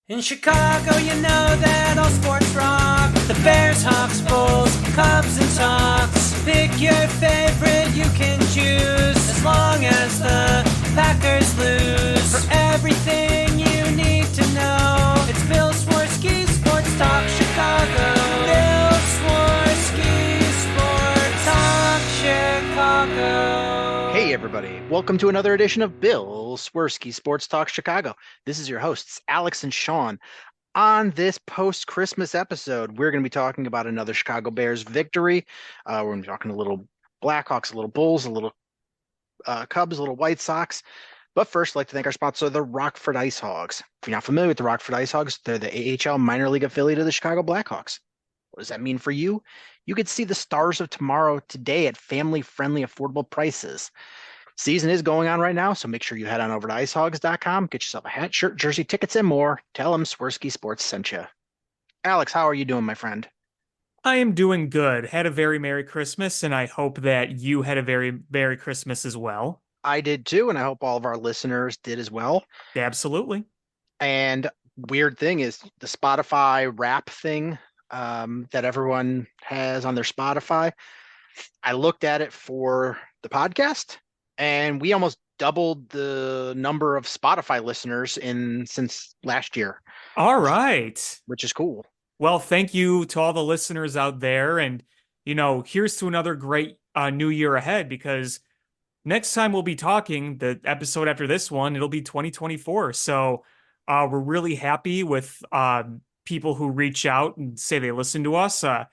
In Chicago, you know that all sports rock. The Bears, Hawks, Bulls, Cubs, and Sox. Pick your favorite, you can choose. As long as the Packers lose. For everything you need to know, it's Bill Swerski Sports Talk Chicago. Bill Swerski Sports Talk Chicago. Hey everybody, welcome to another edition of Bill Swerski Sports Talk Chicago. This is your hosts, Alex and Sean. On this post-Christmas episode, we're going to be talking about another Chicago Bears victory. We're going to be talking a little Blackhawks, a little Bulls, a little Cubs, a little White Sox. But first, I'd like to thank our sponsor, the Rockford Ice Hogs. If you're not familiar with the Rockford Ice Hogs, they're the AHL minor league affiliate of the Chicago Blackhawks. What does that mean for you? You could see the stars of tomorrow today at family-friendly, affordable prices. Season is going on right now, so make sure you head on over to icehogs.com, get yourself a hat, shirt, jersey, tickets, and more. Tell them Swerski Sports sent you. Alex, how are you doing, my friend? I am doing good. Had a very Merry Christmas, and I hope that you had a very Merry Christmas as well. I did too, and I hope all of our listeners did as well. Absolutely. And weird thing is the Spotify rap thing that everyone has on their Spotify. I looked at it for the podcast, and we almost doubled the number of Spotify listeners since last year, All right. which is cool. Well, thank you to all the listeners out there. And, here's to another great new year ahead because next time we'll be talking, the episode after this one, it'll be 2024. So we're really happy with people who reach out and say they listen to us. I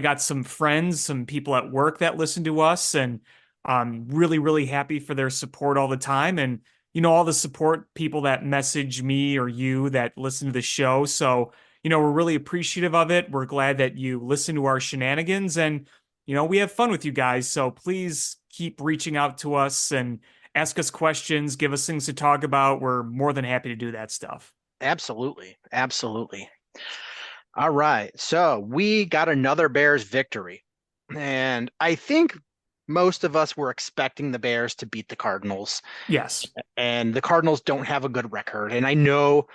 got some friends, some people at work that listen to us, and I'm really, really happy for their support all the time. And, all the support people that message me or you that listen to the show. So, we're really appreciative of it. We're glad that you listen to our shenanigans and, we have fun with you guys. So please keep reaching out to us and ask us questions, give us things to talk about. We're more than happy to do that stuff. Absolutely. Absolutely. All right. So we got another Bears victory. And I think most of us were expecting the Bears to beat the Cardinals. Yes. And the Cardinals don't have a good record. And I know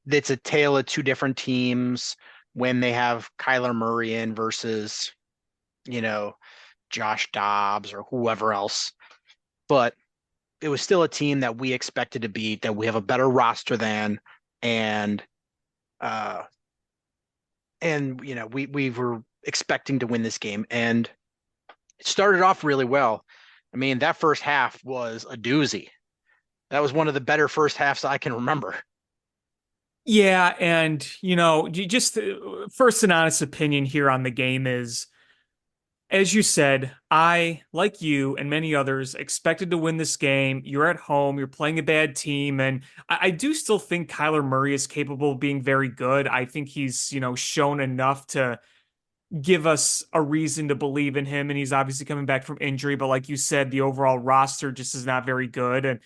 it's a tale of two different teams when they have Kyler Murray in versus, Josh Dobbs or whoever else. But it was still a team that we expected to beat, that we have a better roster than, and uh we were expecting to win this game, and it started off really well. I mean, that first half was a doozy. That was one of the better first halves I can remember. Yeah. And, just first and honest opinion here on the game is, as you said, I, like you and many others, expected to win this game. You're at home, you're playing a bad team, and I do still think Kyler Murray is capable of being very good. I think he's, shown enough to give us a reason to believe in him, and he's obviously coming back from injury, but like you said, the overall roster just is not very good. And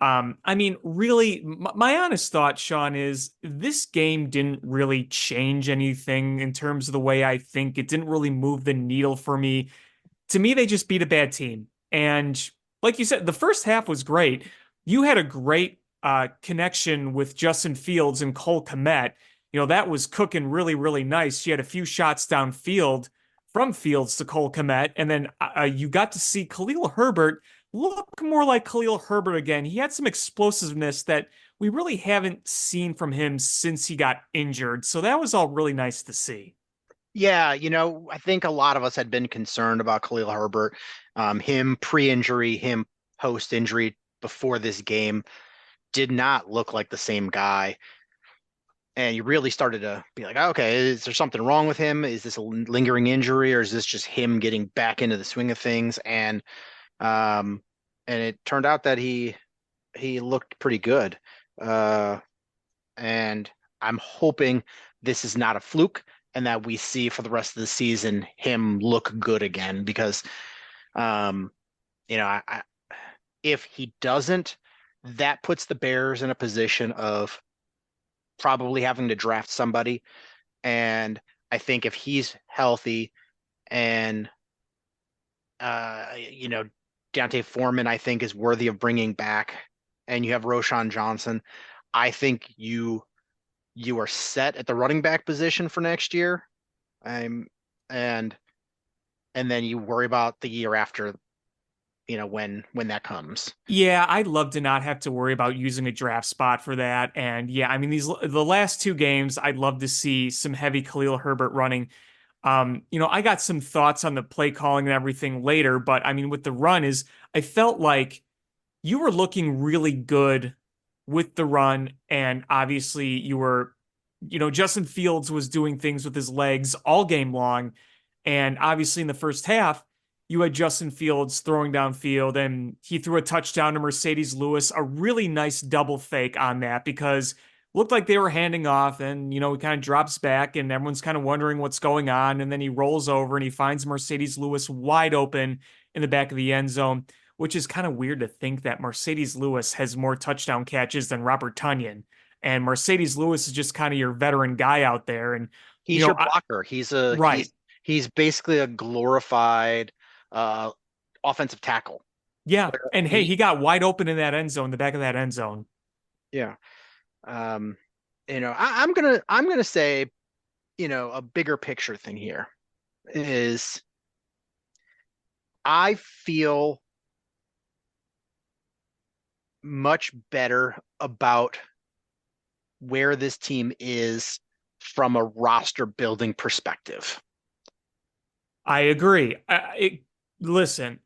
I mean, really, my honest thought, Sean, is this game didn't really change anything in terms of the way I think. It didn't really move the needle for me. To me, they just beat a bad team. And like you said, the first half was great. You had a great connection with Justin Fields and Cole Kmet. That was cooking really, really nice. You had a few shots downfield from Fields to Cole Kmet. And then you got to see Khalil Herbert look more like Khalil Herbert again. He had some explosiveness that we really haven't seen from him since he got injured. So that was all really nice to see. Yeah, I think a lot of us had been concerned about Khalil Herbert, him pre-injury, him post-injury before this game did not look like the same guy. And you really started to be like, okay, is there something wrong with him? Is this a lingering injury, or is this just him getting back into the swing of things? Um, and it turned out that he looked pretty good. Uh, and I'm hoping this is not a fluke, and that we see for the rest of the season him look good again. Because, um, if he doesn't, that puts the Bears in a position of probably having to draft somebody. And I think if he's healthy and Deontay Foreman, I think, is worthy of bringing back, and you have Roshan Johnson, I think you you are set at the running back position for next year. I'm and and then you worry about the year after, when that comes. Yeah, I'd love to not have to worry about using a draft spot for that. And yeah, I mean the last two games, I'd love to see some heavy Khalil Herbert running. I got some thoughts on the play calling and everything later, but I mean with the run is I felt like you were looking really good with the run, and obviously Justin Fields was doing things with his legs all game long. And obviously in the first half, you had Justin Fields throwing downfield, and he threw a touchdown to Mercedes Lewis, a really nice double fake on that because looked like they were handing off, and he kind of drops back and everyone's kind of wondering what's going on, and then he rolls over and he finds Mercedes Lewis wide open in the back of the end zone, which is kind of weird to think that Mercedes Lewis has more touchdown catches than Robert Tunyon. And Mercedes Lewis is just kind of your veteran guy out there. And, He's your blocker. He's a right. he's basically a glorified uh offensive tackle. Yeah. Where And hey, he got wide open in that end zone, the back of that end zone. yeah. Um, I'm gonna say, a bigger picture thing here is I feel much better about where this team is from a roster building perspective. I agree. Listen,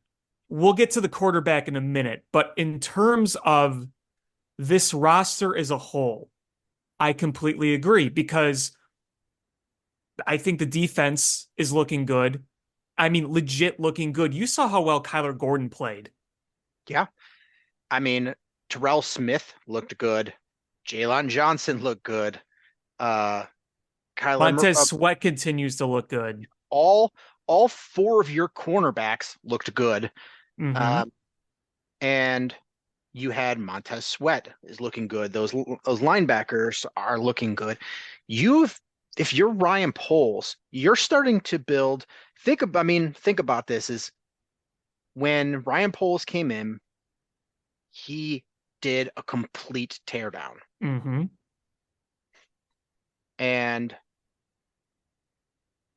we'll get to the quarterback in a minute, but in terms of this roster as a whole, I completely agree because I think the defense is looking good. I mean, legit looking good. You saw how well Kyler Gordon played. Yeah. I mean, Terrell Smith looked good. Jalen Johnson looked good. Uh Montez Sweat continues to look good. all all four of your cornerbacks looked good. Mm-hmm. Um, and you had Montez Sweat is looking good. Those linebackers are looking good. You've If you're Ryan Poles, you're starting to build. Think about this: is when Ryan Poles came in, he did a complete teardown, Mm-hmm. and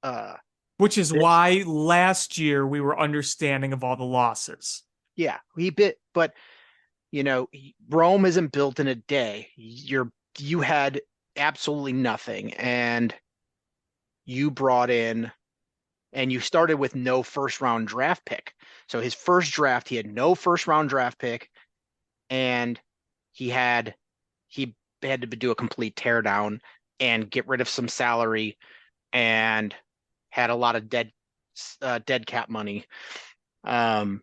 uh, Which is this, why last year we were understanding of all the losses. yeah, but Rome isn't built in a day. You had absolutely nothing, and you brought in, and you started with no first round draft pick. So his first draft, he had no first round draft pick, and he had he had to do a complete teardown and get rid of some salary, and had a lot of dead cap money. Um,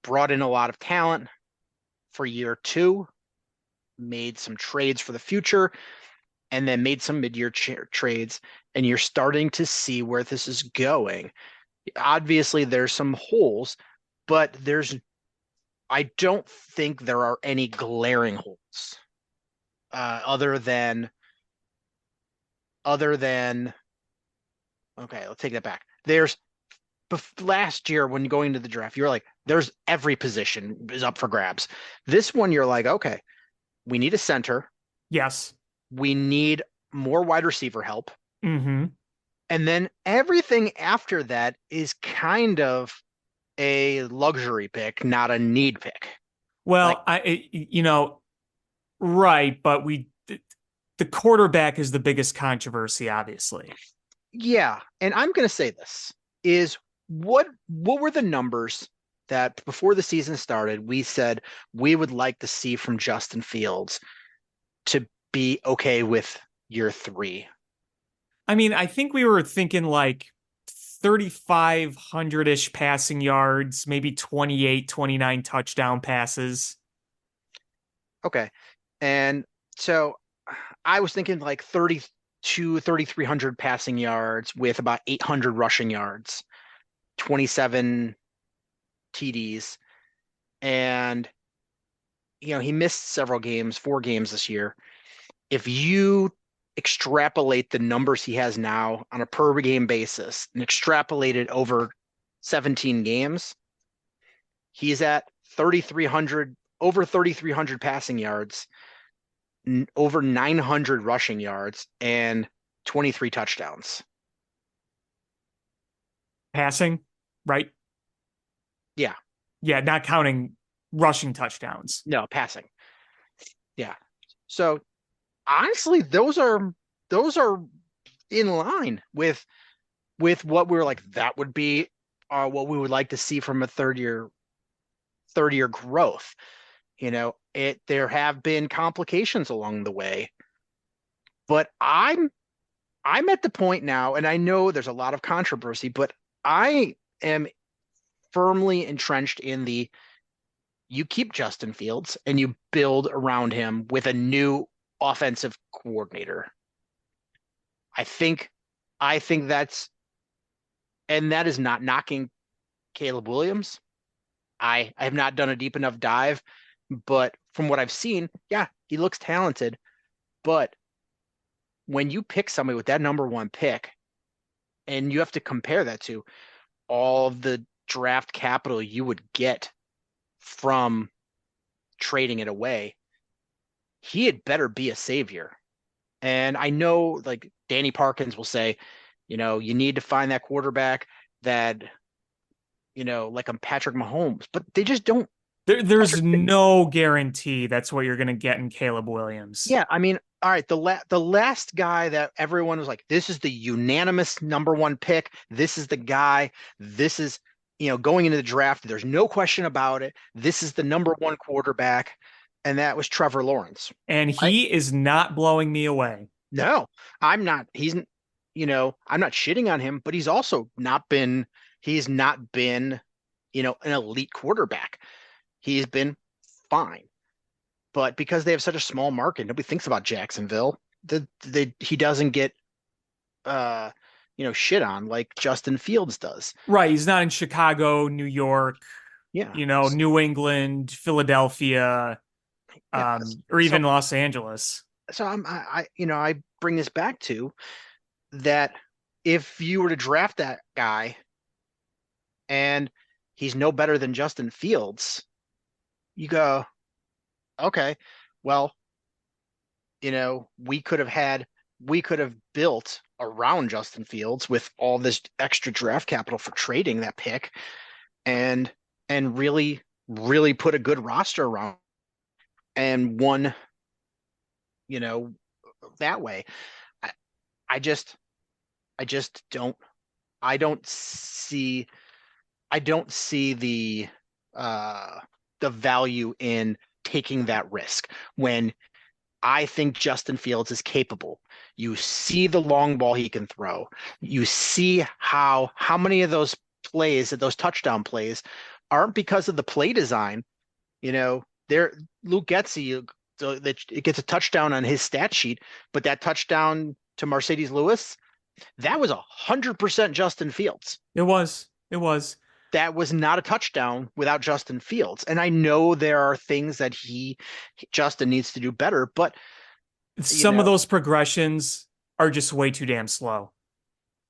Brought in a lot of talent for year two, made some trades for the future, and then made some mid-year trades, and you're starting to see where this is going. Obviously, there's some holes, but I don't think there are any glaring holes, other than okay, let's take that back. Last year when going to the draft, you're like, there's every position is up for grabs. This one, you're like, okay, we need a center. Yes. We need more wide receiver help. Mm-hmm. And then everything after that is kind of a luxury pick, not a need pick. Well, right, but the quarterback is the biggest controversy, obviously. Yeah, and I'm going to say this is what were the numbers that before the season started we said we would like to see from Justin Fields to be okay with year three? I mean, I think we were thinking like 3,500-ish passing yards, maybe 28, 29 touchdown passes. Okay. And so I was thinking like 3,300 passing yards with about 800 rushing yards, 27 TDs. And, he missed several games, 4 games this year. If you extrapolate the numbers he has now on a per game basis and extrapolate it over 17 games, he's at 3,300, over 3,300 passing yards over 900 rushing yards and 23 touchdowns. Passing, right? Yeah, Yeah, not counting rushing touchdowns. no, passing. Yeah. So honestly, those are in line with what we were like, that would be what we would like to see from a third year growth. There have been complications along the way, but I'm at the point now, and I know there's a lot of controversy, but I am firmly entrenched in the you keep Justin Fields and you build around him with a new offensive coordinator. I think I think that is not knocking Caleb Williams. I have not done a deep enough dive, but from what I've seen, yeah, he looks talented. But when you pick somebody with that number one pick, and you have to compare that to all of the draft capital you would get from trading it away, he had better be a savior. And I know, like, Danny Parkins will say, you need to find that quarterback that, like, I'm Patrick Mahomes, but they just don't. There's no guarantee that's what you're going to get in Caleb Williams. Yeah, I mean, all right, the last guy that everyone was like, this is the unanimous number one pick. This is the guy. This is, going into the draft, there's no question about it. This is the number one quarterback, and that was Trevor Lawrence. And Right? he is not blowing me away. No, I'm not. I'm not shitting on him, but he's not been, an elite quarterback. He's been fine. But because they have such a small market, nobody thinks about Jacksonville. He doesn't get shit on like Justin Fields does. Right. He's not in Chicago, New York, Yeah. New England, Philadelphia, Yeah. or even Los Angeles. So I bring this back to that. If you were to draft that guy and he's no better than Justin Fields, you go, okay, well, we could have built around Justin Fields with all this extra draft capital for trading that pick and really, really put a good roster around and won, that way. I, I just I just I don't see I don't see the value in taking that risk when I think Justin Fields is capable. You see the long ball he can throw. You see how many of those plays, those touchdown plays, aren't because of the play design. There Luke Getsy, so that it gets a touchdown on his stat sheet, but that touchdown to Mercedes Lewis, that was 100% Justin Fields. It was. It was. That was not a touchdown without Justin Fields. And I know there are things that Justin needs to do better, but Some of those progressions are just way too damn slow.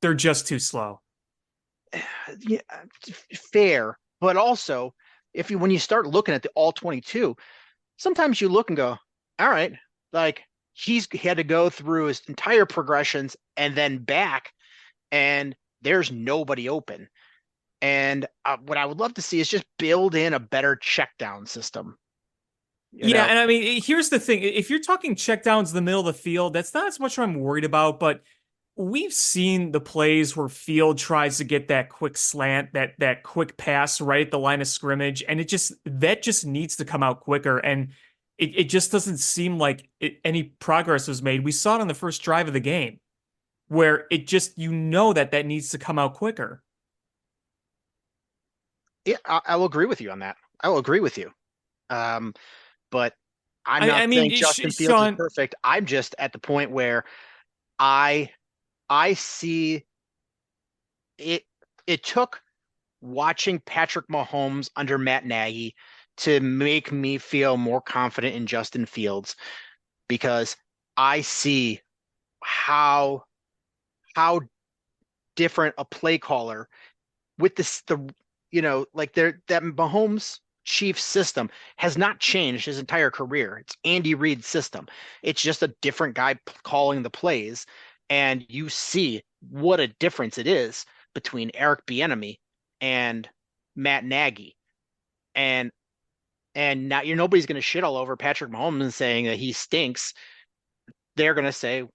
They're just too slow. Yeah, fair. But also, when you start looking at the all 22, sometimes you look and go, all right, like he had to go through his entire progressions and then back, and there's nobody open. And what I would love to see is just build in a better check down system. And I mean, here's the thing. If you're talking checkdowns in the middle of the field, that's not as much what I'm worried about, but we've seen the plays where Field tries to get that quick slant, that quick pass right at the line of scrimmage, and that just needs to come out quicker. And it just doesn't seem like any progress was made. We saw it on the first drive of the game where it just, that needs to come out quicker. Yeah, I will agree with you on that. I will agree with you. But I'm not saying Justin Fields is perfect. I'm just at the point where I see it. It took watching Patrick Mahomes under Matt Nagy to make me feel more confident in Justin Fields, because I see how different a play caller with that Mahomes Chiefs system has not changed his entire career. It's Andy Reid's system. It's just a different guy calling the plays, and you see what a difference it is between Eric Bieniemy and Matt Nagy. And now nobody's going to shit all over Patrick Mahomes saying that he stinks. They're going to say,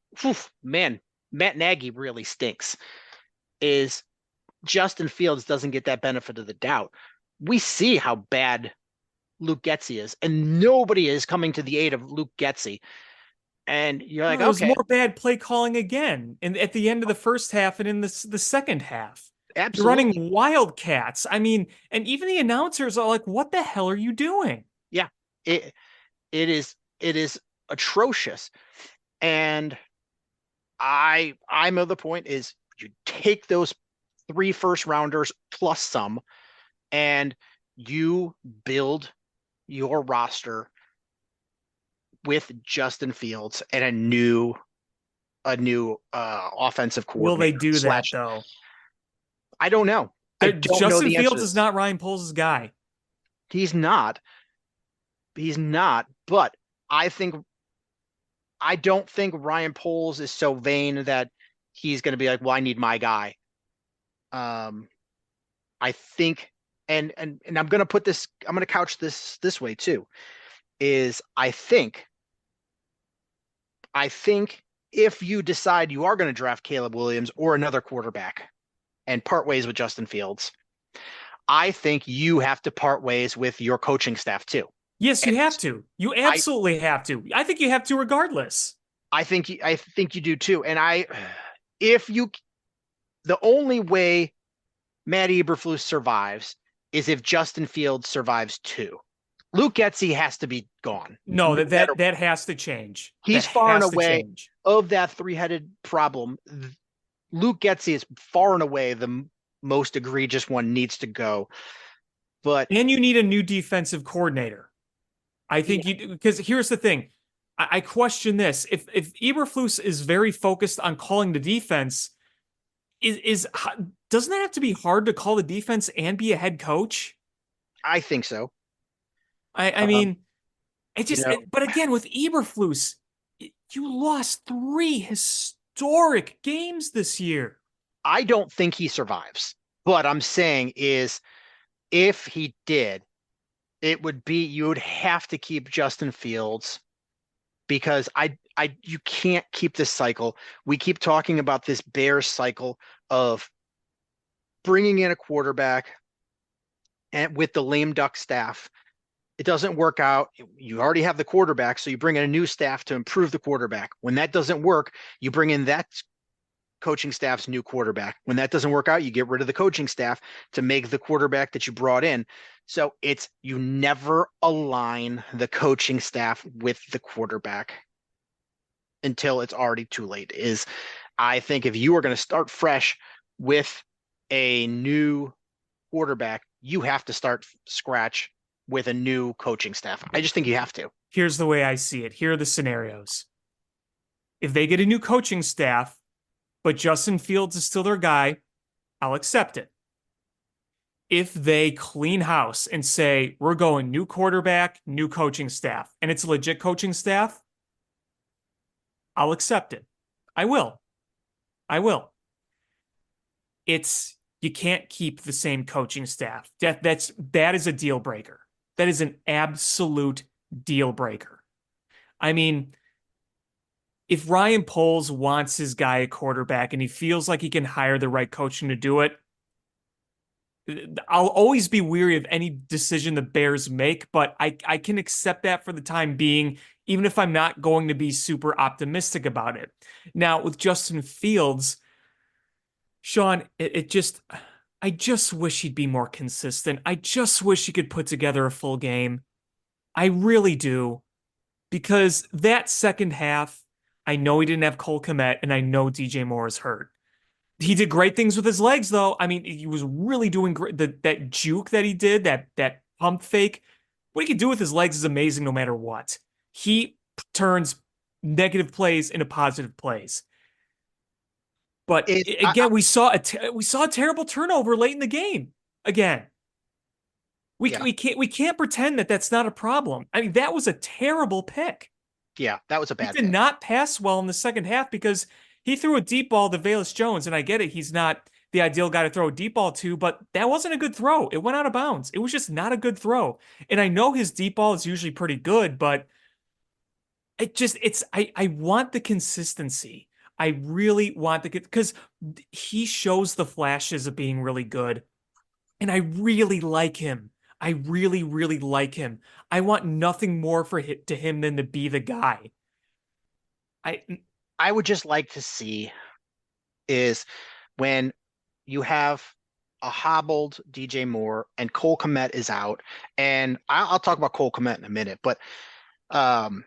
man, Matt Nagy really stinks. Is Justin Fields doesn't get that benefit of the doubt. We see how bad Luke Getsy is, and nobody is coming to the aid of Luke Getsy. And you're like, there was okay, more bad play calling again, and at the end of the first half and in the second half. You're absolutely. running Wildcats. I mean, and even the announcers are like, "What the hell are you doing?" Yeah, it is atrocious. And I'm of the point is you take those 3 first rounders plus some, and you build your roster with Justin Fields and a new offensive coordinator. Will they do that though? I don't know. I don't know Justin the answer to Fields is this. not Ryan Poles' guy. He's not. But I don't think Ryan Poles is so vain that he's going to be like, well, I need my guy. I think, and I'm going to put this, I'm going to couch this way too, is I think if you decide you are going to draft Caleb Williams or another quarterback and part ways with Justin Fields, I think you have to part ways with your coaching staff too. Yes, you have to. You absolutely have to. I think you have to regardless. I think you do too. And the only way Matt Eberflus survives is if Justin Fields survives too. Luke Getsy has to be gone. No, that has to change. He's far and away of that 3-headed problem. Luke Getsy is far and away the most egregious one, needs to go. And you need a new defensive coordinator. I think because here's the thing. I question this. If Eberflus is very focused on calling the defense, doesn't that have to be hard to call the defense and be a head coach? I think so. I mean, it just, but again, with Eberflus, you lost 3 historic games this year. I don't think he survives. What I'm saying is, if he did, you would have to keep Justin Fields, because you can't keep this cycle. We keep talking about this Bears cycle of bringing in a quarterback and with the lame duck staff. It doesn't work out. You already have the quarterback, so you bring in a new staff to improve the quarterback. When that doesn't work, you bring in that coaching staff's new quarterback. When that doesn't work out, you get rid of the coaching staff to make the quarterback that you brought in. So you never align the coaching staff with the quarterback until it's already too late. I think if you are going to start fresh with a new quarterback, you have to start scratch with a new coaching staff. I just think you have to. Here's the way I see it. Here are the scenarios. If they get a new coaching staff, but Justin Fields is still their guy, I'll accept it. If they clean house and say, we're going new quarterback, new coaching staff, and it's a legit coaching staff, I'll accept it. I will. You can't keep the same coaching staff. That is a deal breaker. That is an absolute deal breaker. I mean, if Ryan Poles wants his guy a quarterback and he feels like he can hire the right coaching to do it, I'll always be weary of any decision the Bears make, but I can accept that for the time being, even if I'm not going to be super optimistic about it. Now, with Justin Fields, Sean, I just wish he'd be more consistent. I just wish he could put together a full game. I really do. Because that second half, I know he didn't have Cole Kmet, and I know DJ Moore is hurt. He did great things with his legs, though. I mean, he was really doing great. That juke that he did, that pump fake, what he can do with his legs is amazing no matter what. He turns negative plays into positive plays. But again, we saw a terrible turnover late in the game. Again, Yeah. We can't pretend that that's not a problem. I mean, that was a terrible pick. Yeah, that was a He bad did pick. not pass well in the second half because he threw a deep ball to Velus Jones, and I get it, he's not the ideal guy to throw a deep ball to, but that wasn't a good throw. It went out of bounds. It was just not a good throw. And I know his deep ball is usually pretty good, but I want the consistency. I really want the because he shows the flashes of being really good, and I really like him. I really, really like him. I want nothing more to him than to be the guy. I I would just like to see is when you have a hobbled DJ Moore and Cole Kmet is out, and I'll talk about Cole Kmet in a minute, but um,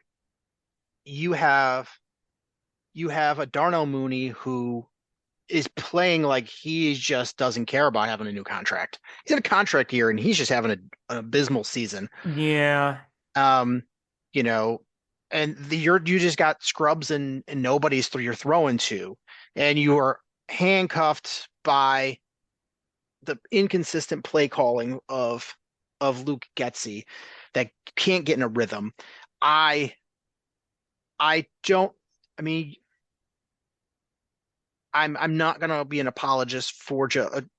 you have a Darnell Mooney who is playing like he just doesn't care about having a new contract. He's in a contract year and he's just having an abysmal season. Yeah. Um, you know, and you just got scrubs and nobody's you're throwing to, and you are handcuffed by the inconsistent play calling of Luke Getsy that can't get in a rhythm. I I don't. I mean, I'm not gonna be an apologist for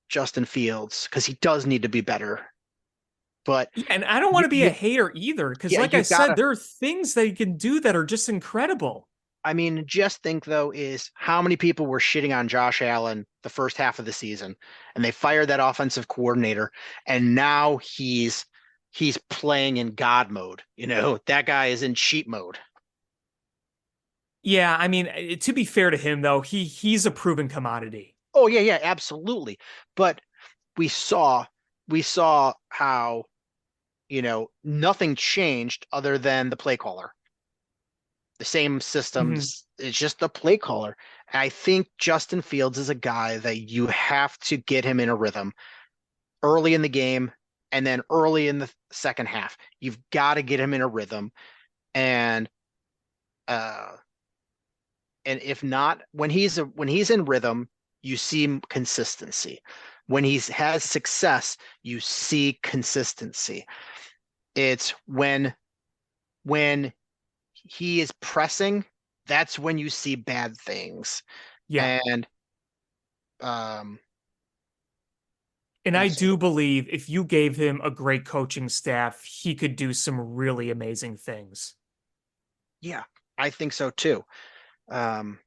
Justin Fields because he does need to be better. But And I don't want to be a hater either, because yeah, like I you said, gotta. there are things that he can do that are just incredible. I mean, just think though, is how many people were shitting on Josh Allen the first half of the season, and they fired that offensive coordinator, and now he's playing in God mode. That guy is in cheat mode. Yeah, I mean, to be fair to him though, he's a proven commodity. Oh yeah, yeah, absolutely. But we saw we saw how, nothing changed other than the play caller. The same Mhm. systems. It's just the play caller. I think Justin Fields is a guy that you have to get him in a rhythm early in the game and then early in the second half. You've got to get him in a rhythm. And uh and if not, when he's in rhythm, you see consistency. When he has success, you see consistency. It's when he is pressing, that's when you see bad things. Yeah. And um And I and so do believe if you gave him a great coaching staff, he could do some really amazing things. yeah, I think so too. Um,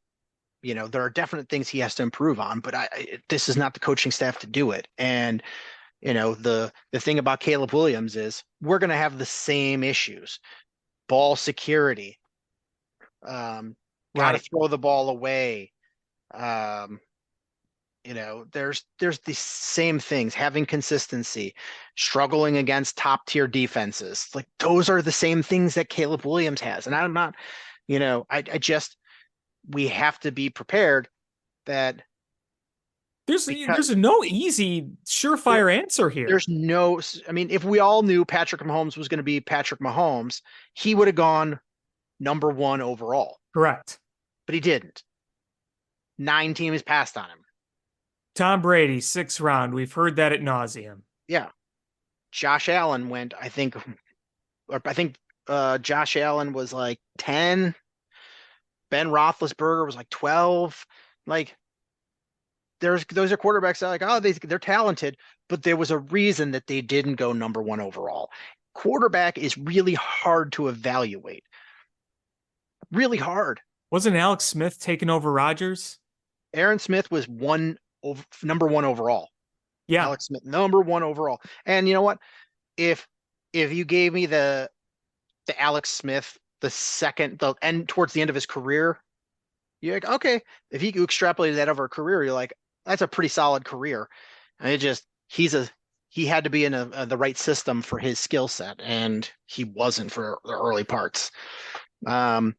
there are definite things he has to improve on, but this is not the coaching staff to do it. And the thing about Caleb Williams is we're going to have the same issues. Ball security, got to Right. throw the ball away. Um, there's the same things, having consistency, struggling against top tier defenses. Like those are the same things that Caleb Williams has. And I'm not, I just we have to be prepared that because There's no easy, there, surefire answer here. there's no, I mean, if we all knew Patrick Mahomes was going to be Patrick Mahomes, he would have gone number one overall, Correct. but he didn't. 9 teams passed on him. Tom Brady, sixth round. We've heard that at nauseum. Yeah. Josh Allen went, Josh Allen was like 10. Ben Roethlisberger was like 12. Like those are quarterbacks that are like, oh, they're talented, but there was a reason that they didn't go number one overall. Quarterback is really hard to evaluate. Really hard. Wasn't Alex Smith taking over Rodgers? Aaron Smith was number one overall. Yeah. Alex Smith, number one overall. And you know what? If you gave me the Alex Smith, the end towards the end of his career, you're like, okay, if you extrapolated that over a career, you're like, that's a pretty solid career. And he had to be in the right system for his skill set, and he wasn't for the early parts. Um,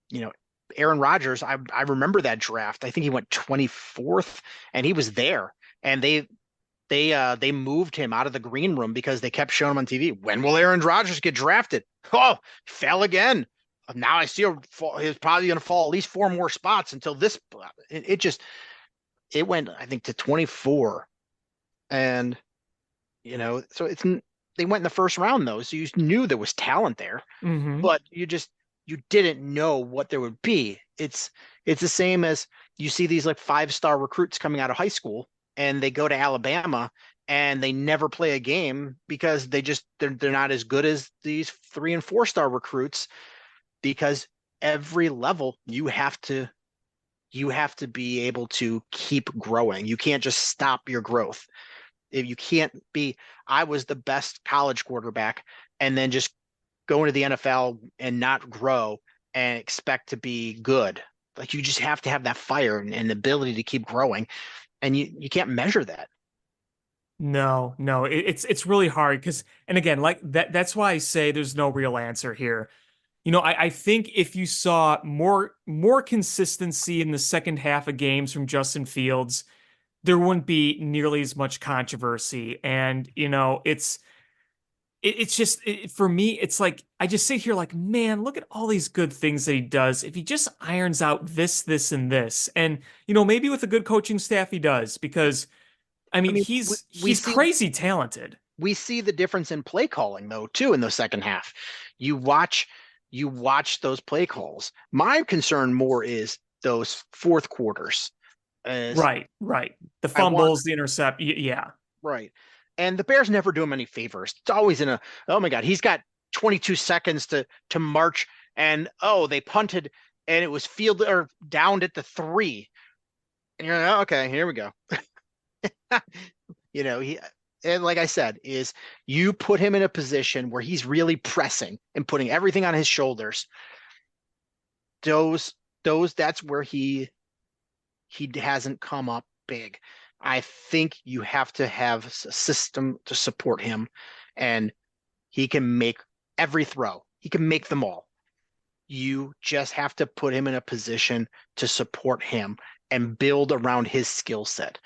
you know, Aaron Rodgers, I remember that draft. I think he went 24th, and he was there, and they moved him out of the green room because they kept showing him on TV. When will Aaron Rodgers get drafted? Oh, fell again. Now I see he's probably going to fall at least 4 more spots until this. It went, I think, to 24, and So they went in the first round though, so you knew there was talent there, Hmm. but you didn't know what there would be. It's the same as you see these like 5-star recruits coming out of high school and they go to Alabama and they never play a game because they're not as good as these 3 and 4-star recruits, because every level you have to be able to keep growing. You can't just stop your growth. If you can't be, I was the best college quarterback and then just go into the NFL and not grow and expect to be good. Like you just have to have that fire and ability to keep growing, and you can't measure that. No, no, it's really hard because, and again, like that's why I say there's no real answer here. I think if you saw more consistency in the second half of games from Justin Fields, there wouldn't be nearly as much controversy. And it's just for me, it's like I just sit here like, man, look at all these good things that he does. If he just irons out this, and this, and maybe with a good coaching staff, he does because I I mean mean, we he's see crazy talented. we see the difference in play calling though too in the second half. You watch you watch those play calls. My concern more is those fourth quarters. As Right, right. The I want fumbles, the intercept, yeah. Right. And the Bears never do him any favors. It's always in a, oh my God, he's got 22 seconds to march, and oh, they punted and it was field or downed at the 3. And you're like, oh, okay, here we go. He, and like I said, is you put him in a position where he's really pressing and putting everything on his shoulders. Those that's where he hasn't come up big. I think you have to have a system to support him, and he can make every throw. He can make them all. You just have to put him in a position to support him and build around his skill set.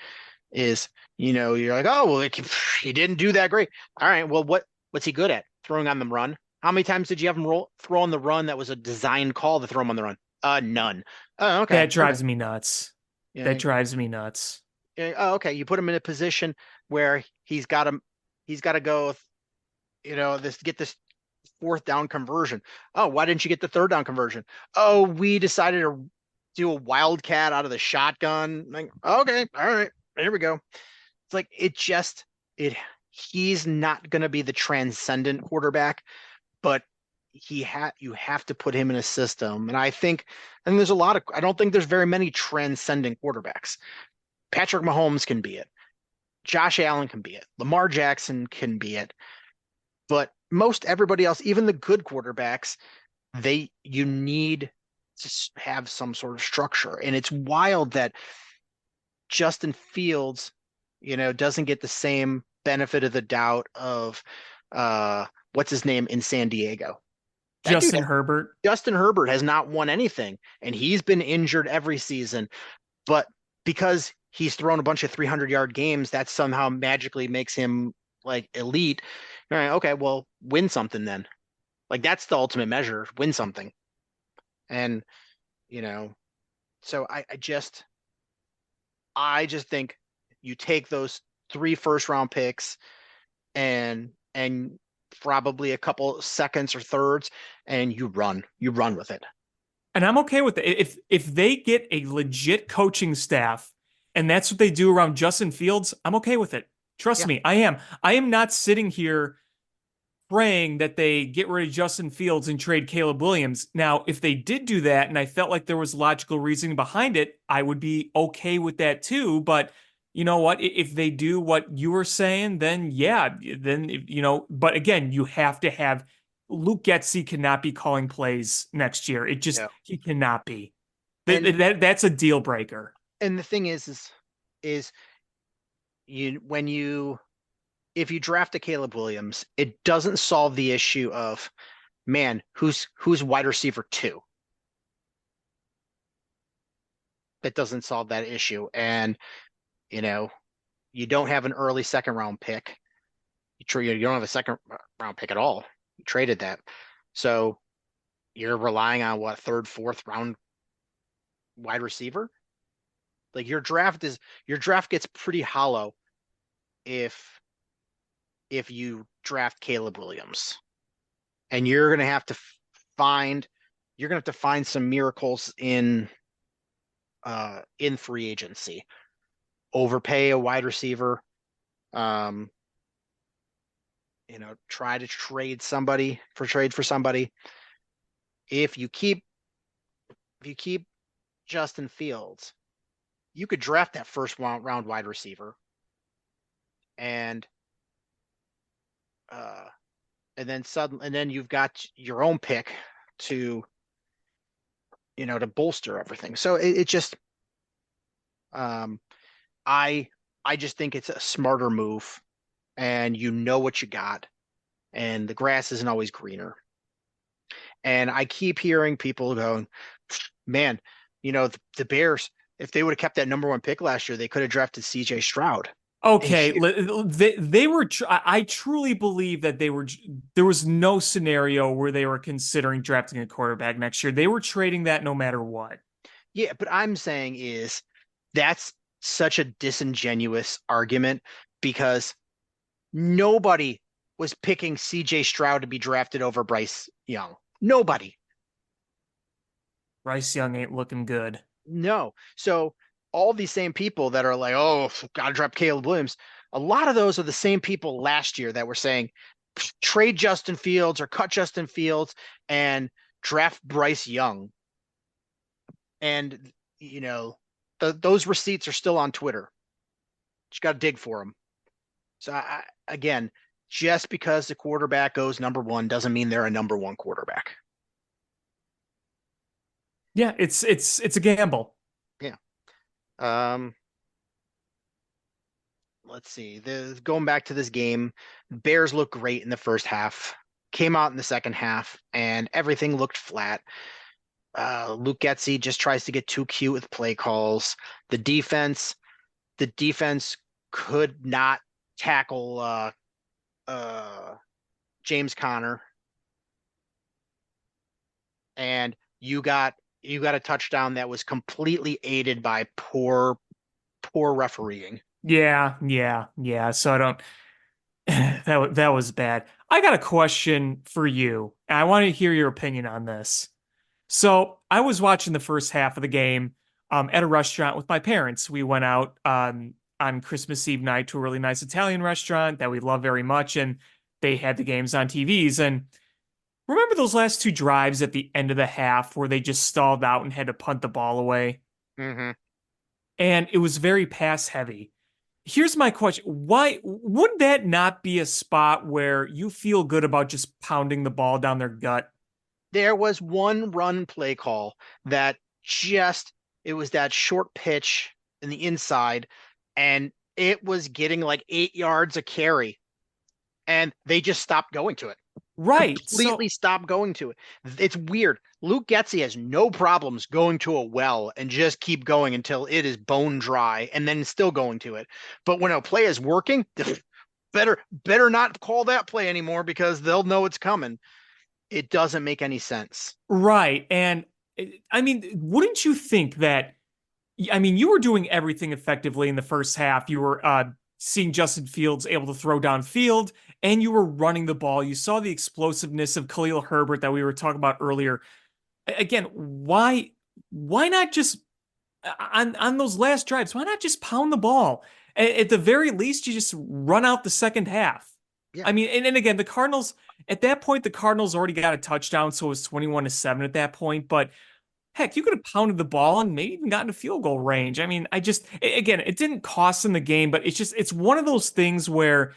You're like, oh, well, he didn't do that great. All right, well, what's he good at? Throwing on the run. How many times did you have him throw on the run that was a design call to throw him on the run? None. Oh, okay. That Okay. drives me nuts. That Yeah. drives me nuts. Oh, okay. You put him in a position where he's got to go, get this fourth down conversion. Oh, why didn't you get the third down conversion? Oh, we decided to do a wildcat out of the shotgun. Like, okay, all right, here we go. It's like it. He's not going to be the transcendent quarterback, but you have to put him in a system. And there's I don't think there's very many transcendent quarterbacks. Patrick Mahomes can be it. Josh Allen can be it. Lamar Jackson can be it. But most everybody else, even the good quarterbacks, you need to have some sort of structure. And it's wild that Justin Fields, doesn't get the same benefit of the doubt of what's his name in San Diego. That dude, Justin Herbert. Justin Herbert, has not won anything, and he's been injured every season. But because he's thrown a bunch of 300-yard games, that somehow magically makes him like elite. All right, okay, well, win something then. Like that's the ultimate measure, win something. And you know, so I just think you take those 3 first-round picks and probably a couple seconds or thirds, and you run with it. And I'm okay with it. If they get a legit coaching staff and that's what they do around Justin Fields, I'm okay with it. Trust Yeah. me, I am. I am not sitting here praying that they get rid of Justin Fields and trade Caleb Williams. Now, if they did do that and I felt like there was logical reasoning behind it, I would be okay with that too. But you know what? If they do what you were saying, then yeah, but again, you have to have Luke Getsy cannot be calling plays next year. Yeah. He cannot be. And That's a deal breaker. and the thing is you when you if you draft a Caleb Williams, it doesn't solve the issue of, man, who's wide receiver 2. That doesn't solve that issue. And you know, you don't have an early second round pick. You don't have a second round pick at all. You traded that. So you're relying on what, third, fourth round wide receiver? Like your draft gets pretty hollow if if you draft Caleb Williams. And you're going to have to find some miracles in free agency. Overpay a wide receiver. Try to trade for somebody. If you keep Justin Fields, you could draft that first round wide receiver, and then you've got your own pick to bolster everything. So it just I just think it's a smarter move, and you know what you got, and the grass isn't always greener. And I keep hearing people going, man, the Bears, if they would have kept that number 1 pick last year, they could have drafted CJ Stroud. Okay, they were. I truly believe that there was no scenario where they were considering drafting a quarterback next year. They were trading that no matter what. Yeah, but I'm saying is that's such a disingenuous argument, because nobody was picking CJ Stroud to be drafted over Bryce Young. Nobody. Bryce Young ain't looking good. No. So all these same people that are like, oh, gotta drop Caleb Williams, a lot of those are the same people last year that were saying trade Justin Fields or cut Justin Fields and draft Bryce Young. And those receipts are still on Twitter. Just got to dig for them. So again, just because the quarterback goes number 1 doesn't mean they're a number 1 quarterback. Yeah, it's a gamble. Yeah. Let's see. Going back to this game, Bears looked great in the first half, came out in the second half, and everything looked flat. Luke Getsy just tries to get too cute with play calls. The defense could not tackle James Conner, and you got a touchdown that was completely aided by poor refereeing. Yeah. So I don't. That was bad. I got a question for you, and I want to hear your opinion on this. So I was watching the first half of the game at a restaurant with my parents. We went out on Christmas Eve night to a really nice Italian restaurant that we love very much, and they had the games on TVs. And remember those last 2 drives at the end of the half where they just stalled out and had to punt the ball away? Mm-hmm. And it was very pass heavy. Here's my question. Why would that not be a spot where you feel good about just pounding the ball down their gut? There was one run play call that it was that short pitch in the inside, and it was getting like 8 yards a carry, and they just stopped going to it. Right. Completely stopped going to it. It's weird. Luke Getsy has no problems going to a well and just keep going until it is bone dry and then still going to it. But when a play is working, better not call that play anymore, because they'll know it's coming. It doesn't make any sense. Right. And I mean, wouldn't you think that, I mean, you were doing everything effectively in the first half. You were seeing Justin Fields able to throw downfield, and you were running the ball. You saw the explosiveness of Khalil Herbert that we were talking about earlier. Again, why not just on those last drives? Why not just pound the ball? At the very least, you just run out the second half. Yeah. I mean, and again, the Cardinals, at that point, the Cardinals already got a touchdown, so it was 21-7 at that point. But heck, you could have pounded the ball and maybe even gotten a field goal range. I mean, again, it didn't cost them the game, but it's one of those things where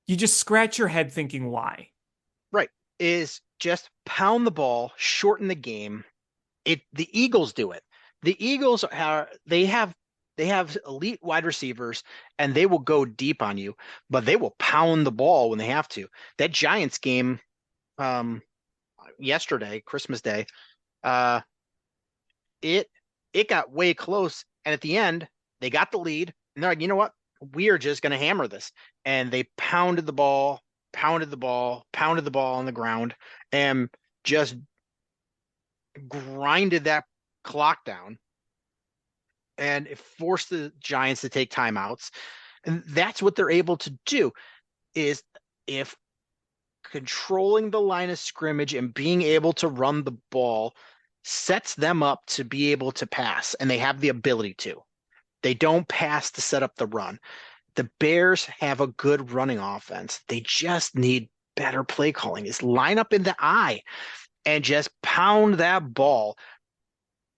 you just scratch your head thinking why. Right. Is just pound the ball, shorten the game. The Eagles do it. The Eagles they have elite wide receivers, and they will go deep on you, but they will pound the ball when they have to. That Giants game yesterday, Christmas Day, it got way close, and at the end they got the lead, and they're like, you know what, we are just going to hammer this, and they pounded the ball on the ground, and just grinded that clock down, and it forced the Giants to take timeouts. And that's what they're able to do. Is if controlling the line of scrimmage and being able to run the ball sets them up to be able to pass, and they have the ability to. They don't pass to set up the run. The Bears have a good running offense. They just need better play calling. Is line up in the eye and just pound that ball,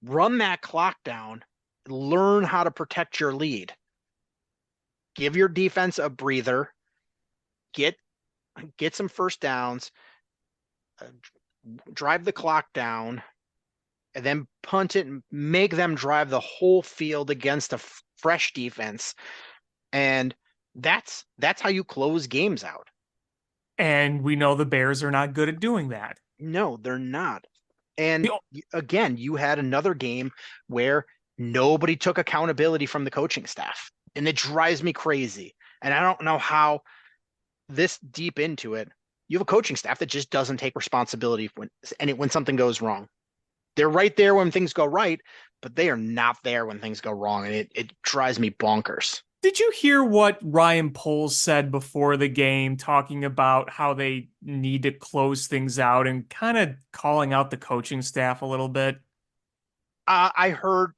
run that clock down, learn how to protect your lead. Give your defense a breather, get some first downs, uh, drive the clock down, and then punt it and make them drive the whole field against a fresh defense. And that's how you close games out. And we know the Bears are not good at doing that. No, they're not. And The- again, you had another game where nobody took accountability from the coaching staff, and it drives me crazy. And I don't know how this deep into it, you have a coaching staff that just doesn't take responsibility when something goes wrong. They're right there when things go right, but they are not there when things go wrong, and it drives me bonkers. Did you hear what Ryan Poles said before the game, talking about how they need to close things out and kind of calling out the coaching staff a little bit? I heard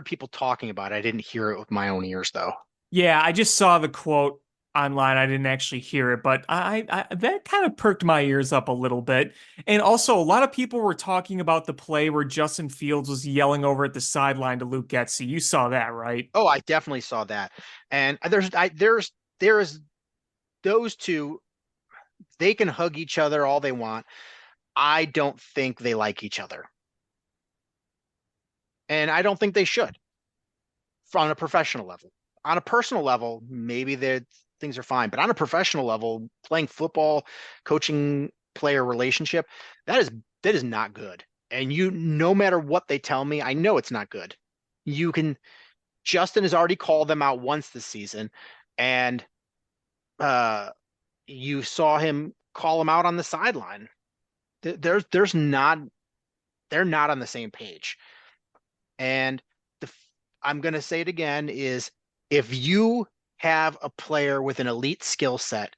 people talking about it. I didn't hear it with my own ears though. Yeah, I just saw the quote online. I didn't actually hear it, but I that kind of perked my ears up a little bit. And also, a lot of people were talking about the play where Justin Fields was yelling over at the sideline to Luke Getsy. You saw that, right? Oh, I definitely saw that. And there's those two. They can hug each other all they want. I don't think they like each other, and I don't think they should. On a professional level. On a personal level, maybe things are fine, but on a professional level, playing football, coaching player relationship, that is not good. And no matter what they tell me, I know it's not good. You can Justin has already called them out once this season, and uh you saw him call them out on the sideline. There's not they're not on the same page. And the I'm going to say it again is if you have a player with an elite skill set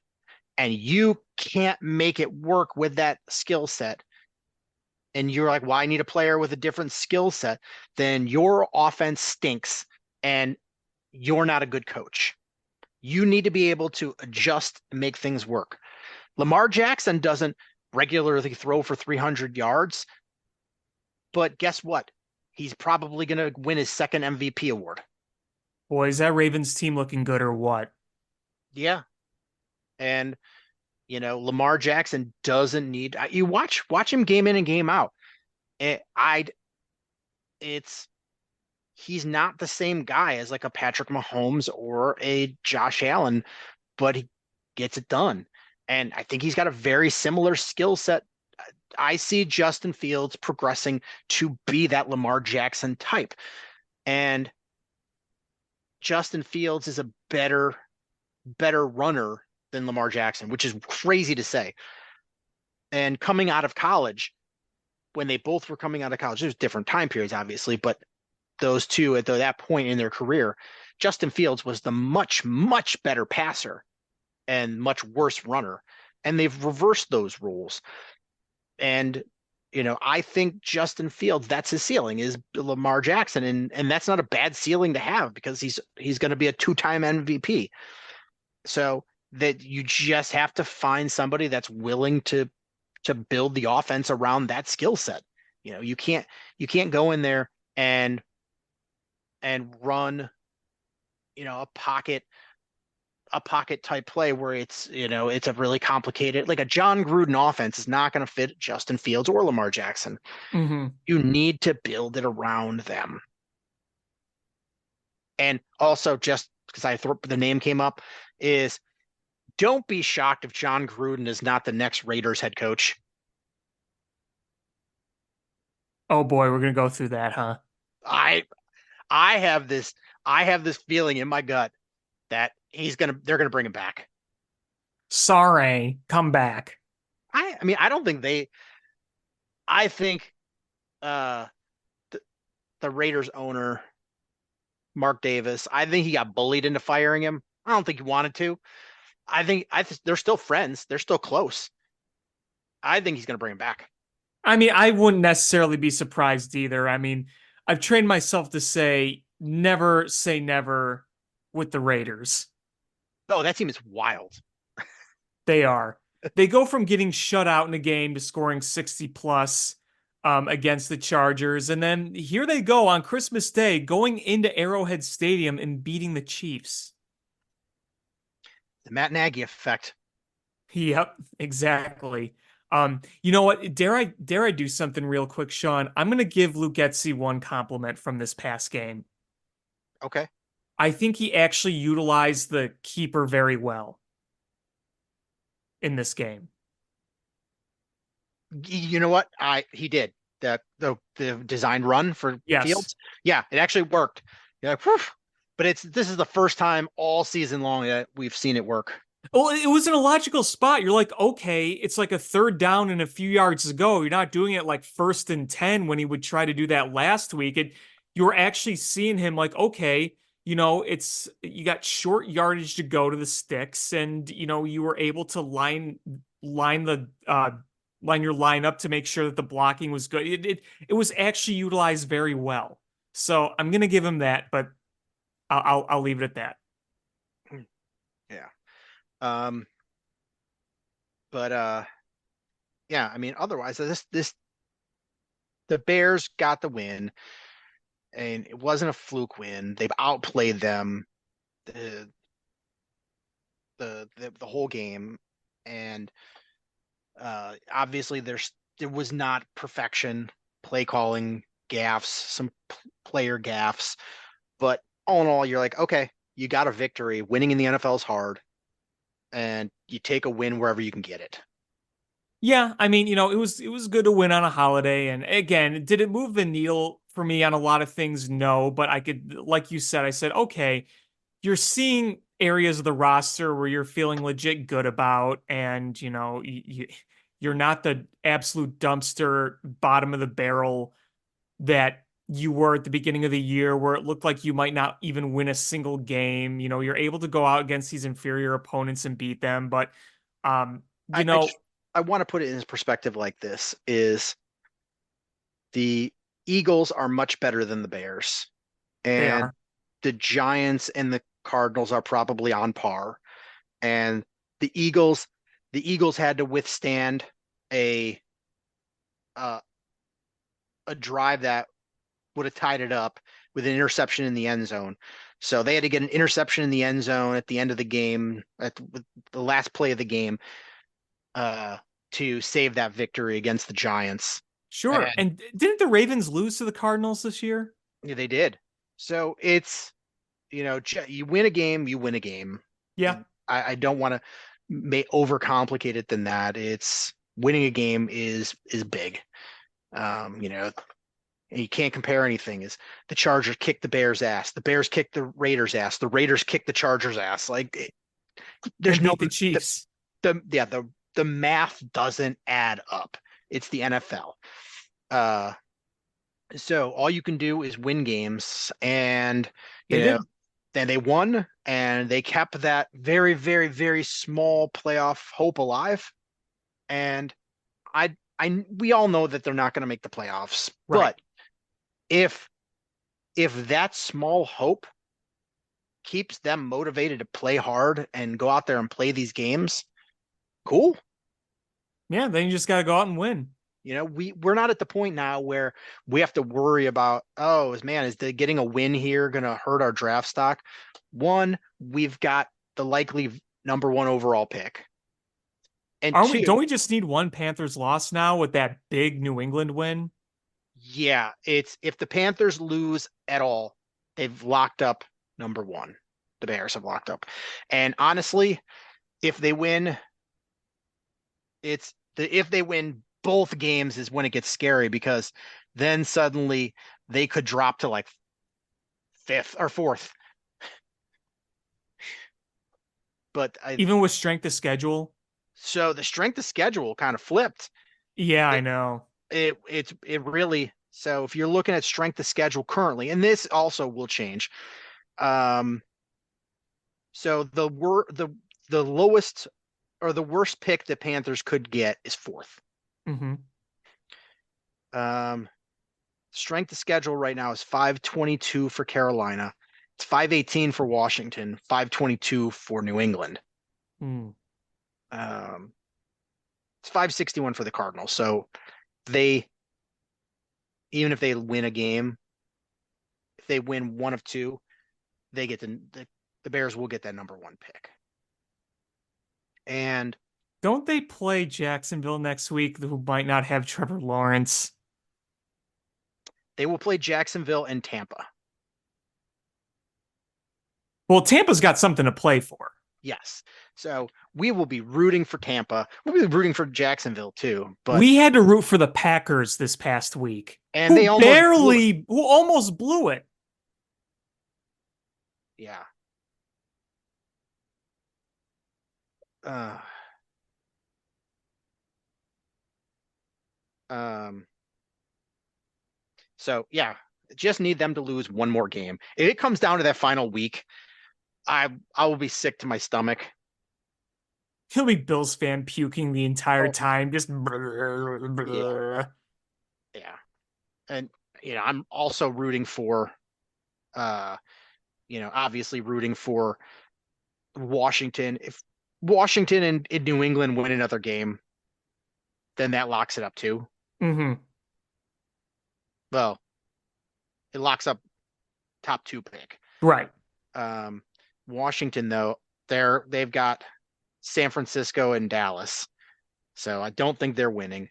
and you can't make it work with that skill set, and you're like, well, I need a player with a different skill set, then your offense stinks and you're not a good coach. You need to be able to adjust and make things work. Lamar Jackson doesn't regularly throw for 300 yards, but guess what? He's probably going to win his second MVP award. Boy, is that Ravens team looking good or what? Yeah. And Lamar Jackson doesn't need you watch him game in and game out. It's he's not the same guy as like a Patrick Mahomes or a Josh Allen, but he gets it done. And I think he's got a very similar skill set. I see Justin Fields progressing to be that Lamar Jackson type. And Justin Fields is a better runner than Lamar Jackson, which is crazy to say. And coming out of college, when they both were coming out of college, there's different time periods, obviously, but those two at that point in their career, Justin Fields was the much, much better passer and much worse runner. And they've reversed those rules. And, I think Justin Fields, that's his ceiling is Lamar Jackson. And that's not a bad ceiling to have because he's going to be a 2-time MVP. So that you just have to find somebody that's willing to build the offense around that skill set. You can't go in there and run, a pocket type play where it's a really complicated, like a John Gruden offense is not going to fit Justin Fields or Lamar Jackson. Mm-hmm. You need to build it around them. And also, just because the name came up, is don't be shocked if John Gruden is not the next Raiders head coach. Oh boy, we're gonna go through that, huh? I have this feeling in my gut that they're gonna bring him back. Sorry, come back. I mean, I don't think I think the Raiders owner, Mark Davis, I think he got bullied into firing him. I don't think he wanted to, they're still friends. They're still close. I think he's going to bring him back. I mean, I wouldn't necessarily be surprised either. I mean, I've trained myself to say never with the Raiders. Oh, that team is wild. They are. They go from getting shut out in a game to scoring 60 plus against the Chargers. And then here they go on Christmas Day, going into Arrowhead Stadium and beating the Chiefs. The Matt Nagy effect. Yep, exactly. You know what? Dare I do something real quick, Sean? I'm gonna give Luke Getsy one compliment from this past game. Okay. I think he actually utilized the keeper very well in this game. You know what? He did the design run for Yes. Fields. Yeah, it actually worked. You're like, whew. But this is the first time all season long that we've seen it work. Well, it was in a logical spot. You're like, okay, it's like a third down and a few yards to go. You're not doing it like 1st and 10 when he would try to do that last week. You're actually seeing him like, okay, it's you got short yardage to go to the sticks, and you were able to line your line up to make sure that the blocking was good. It was actually utilized very well. So I'm gonna give him that, but I'll leave it at that. Yeah. Um, but yeah, I mean, otherwise, the Bears got the win, and it wasn't a fluke win. They've outplayed them the the whole game, and obviously there was not perfection, play calling gaffes, some player gaffes, but all in all, you're like, okay, you got a victory. Winning in the NFL is hard, and you take a win wherever you can get it. Yeah, I mean, it was good to win on a holiday. And again, did it move the needle for me on a lot of things? No, but I could, like you said, I said, okay, you're seeing areas of the roster where you're feeling legit good about, and you're not the absolute dumpster bottom of the barrel that you were at the beginning of the year, where it looked like you might not even win a single game. You're able to go out against these inferior opponents and beat them, but um, you I know, just I want to put it in perspective like this: is the Eagles are much better than the Bears, they and are. the Giants and the Cardinals are probably on par. And the Eagles, the Eagles had to withstand a uh, a drive that would have tied it up with an interception in the end zone. So they had to get an interception in the end zone at the end of the game, at the last play of the game, uh, to save that victory against the Giants. Sure. And And didn't the Ravens lose to the Cardinals this year? yeah, they did. So it's, you win a game, you win a game. Yeah. And I don't want to overcomplicate it than that. It's winning a game is big. And you can't compare anything. Is the Chargers kicked the Bears' ass, the Bears kicked the Raiders' ass, the Raiders kicked the Chargers' ass. Like there's And no beat the the Chiefs. the math doesn't add up. It's the NFL. Uh, so all you can do is win games, and you They know did. then they won, and they kept that very, very, very small playoff hope alive. And we all know that they're not going to make the playoffs, Right. but if that small hope keeps them motivated to play hard and go out there and play these games, cool. Yeah, then you just got to go out and win. We're not at the point now where we have to worry about, oh man, is the getting a win here going to hurt our draft stock? One, we've got the likely number one overall pick. And Aren't we? two, Don't we just need one Panthers loss now with that big New England win? yeah, it's if the Panthers lose at all, they've locked up number one. The Bears have locked up. And honestly, if they win, if they win both games is when it gets scary, because then suddenly they could drop to like fifth or fourth. But Even with strength of schedule. so the strength of schedule kind of flipped. Yeah, I It know. it really, so if you're looking at strength of schedule currently, and this also will change. So the the lowest or the worst pick the Panthers could get is 4th. Mm-hmm. Strength of schedule right now is 522 for Carolina. It's 518 for Washington, 522 for New England. Mm. It's 561 for the Cardinals. So they, even if they win a game, if they win one of two, they get the Bears will get that number 1 pick. And Don't they play Jacksonville next week, who might not have Trevor Lawrence? they will play Jacksonville and Tampa. Well, Tampa's got something to play for. Yes. So we will be rooting for Tampa. We'll be rooting for Jacksonville too. But We had to root for the Packers this past week, and they who almost blew it. Yeah. So yeah, just need them to lose one more game. If it comes down to that final week, I will be sick to my stomach. He'll be Bills fan puking the entire time, just Yeah. And I'm also rooting for obviously rooting for Washington. If Washington and New England win another game, then that locks it up too. Mm-hmm. Well, it locks up top 2 pick. Right. Washington though, they've got San Francisco and Dallas. So I don't think they're winning.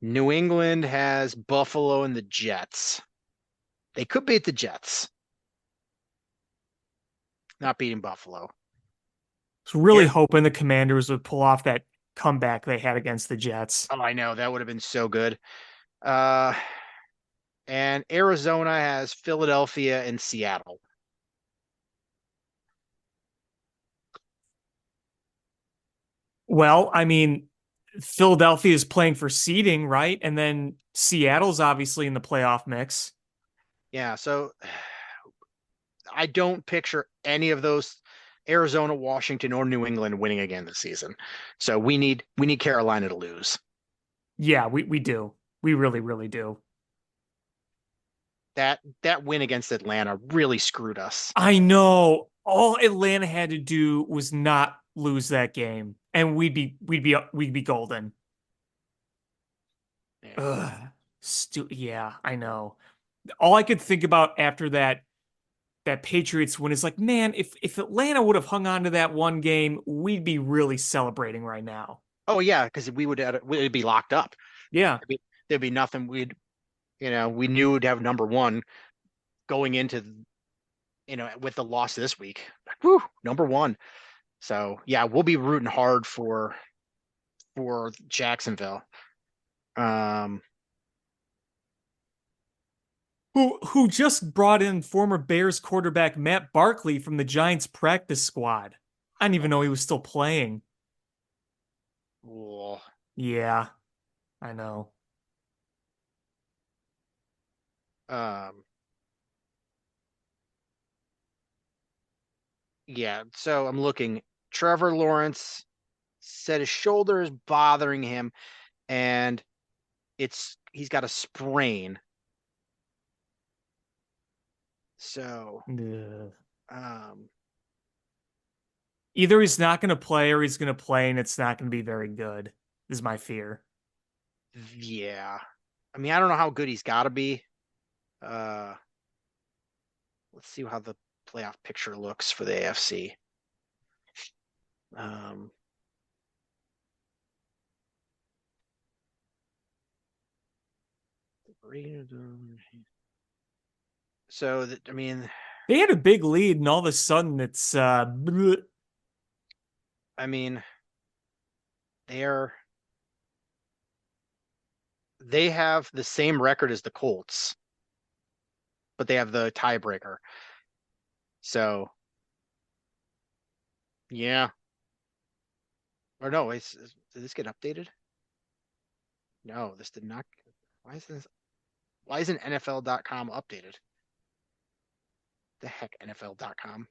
New England has Buffalo and the Jets. They could beat the Jets. Not beating Buffalo. I was really hoping the Commanders would pull off that comeback they had against the Jets. Oh, I know. That would have been so good. And Arizona has Philadelphia and Seattle. Well, I mean, Philadelphia is playing for seeding, right? And then Seattle's obviously in the playoff mix. Yeah, so I don't picture any of those, Arizona, Washington, or New England, winning again this season. So we need Carolina to lose. Yeah, we do. We really, really do. That win against Atlanta really screwed us. I know. All Atlanta had to do was not lose that game, and we'd be golden. Yeah. Ugh. Yeah, I know. All I could think about after that Patriots win is like, man, if Atlanta would have hung on to that one game, we'd be really celebrating right now. Oh yeah, because we'd be locked up. Yeah. There'd be nothing. We knew we'd have number 1 going into, with the loss this week. Whew, number 1. So yeah, we'll be rooting hard for Jacksonville. Who just brought in former Bears quarterback Matt Barkley from the Giants practice squad. I didn't even know he was still playing. Cool. Yeah, I know. Yeah, so I'm looking. Trevor Lawrence said his shoulder is bothering him, and he's got a sprain. So, Ugh. um, Either he's not going to play or he's going to play and it's not going to be very good, is my fear. yeah. I mean, I don't know how good he's got to be. Let's see how the playoff picture looks for the AFC. So I mean, they had a big lead and all of a sudden it's bleh. I mean, they have the same record as the Colts, but they have the tiebreaker. So, yeah. Or no, did this get updated? No, this did not. Why isn't NFL.com updated? The heck, NFL.com.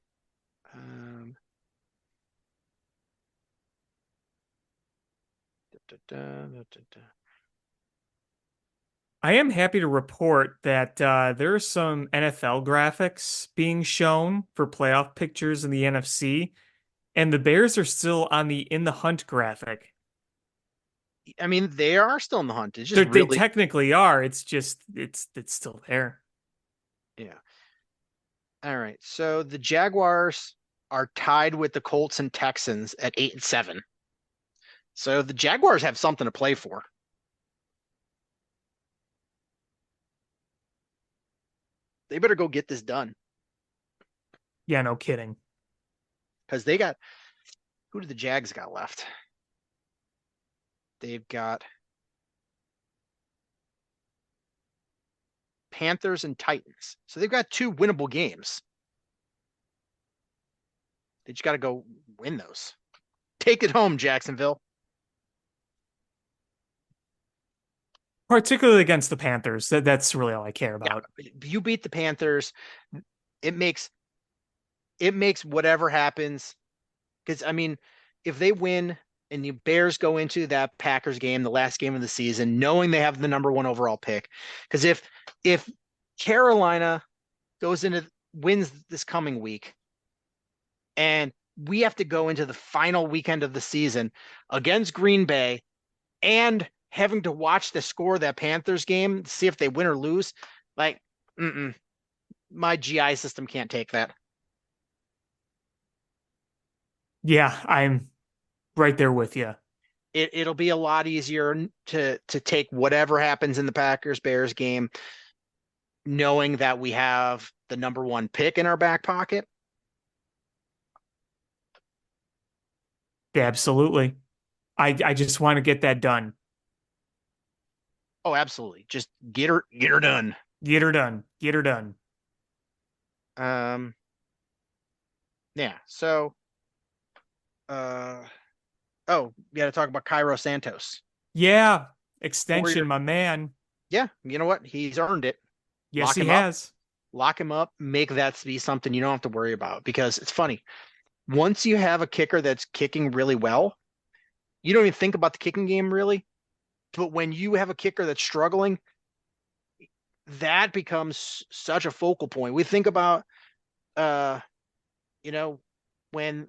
I am happy to report that there are some NFL graphics being shown for playoff pictures in the NFC, and the Bears are still on the in the hunt graphic. I mean, they are still in the hunt. It's just They really, technically are. It's just it's still there. yeah. All right. So the Jaguars are tied with the Colts and Texans at 8-7. So the Jaguars have something to play for. They better go get this done Yeah, no kidding. because they got, who do the Jags got left? They've got Panthers and Titans. So they've got two winnable games. They just got to go win those. Take it home, Jacksonville. Particularly against the Panthers. That's really all I care about. Yeah, you beat the Panthers. It makes whatever happens. Because I mean, if they win and the Bears go into that Packers game, the last game of the season, knowing they have the number one overall pick, because if Carolina goes into wins this coming week, and we have to go into the final weekend of the season against Green Bay, and having to watch the score of that Panthers game to see if they win or lose, like, my GI system can't take that. Yeah, I'm right there with you. It'll be a lot easier to take whatever happens in the Packers Bears game, knowing that we have the number one pick in our back pocket. Absolutely. I just want to get that done. Oh, absolutely. Just get her done. Get her done. Get her done. Yeah. So, oh, we got to talk about Cairo Santos. Yeah, extension, my man. Yeah, you know what? He's earned it. Yes, Lock he him has. Lock him up, make that be something you don't have to worry about, because it's funny. Once you have a kicker that's kicking really well, you don't even think about the kicking game really. But when you have a kicker that's struggling, that becomes such a focal point. We think about, you know, when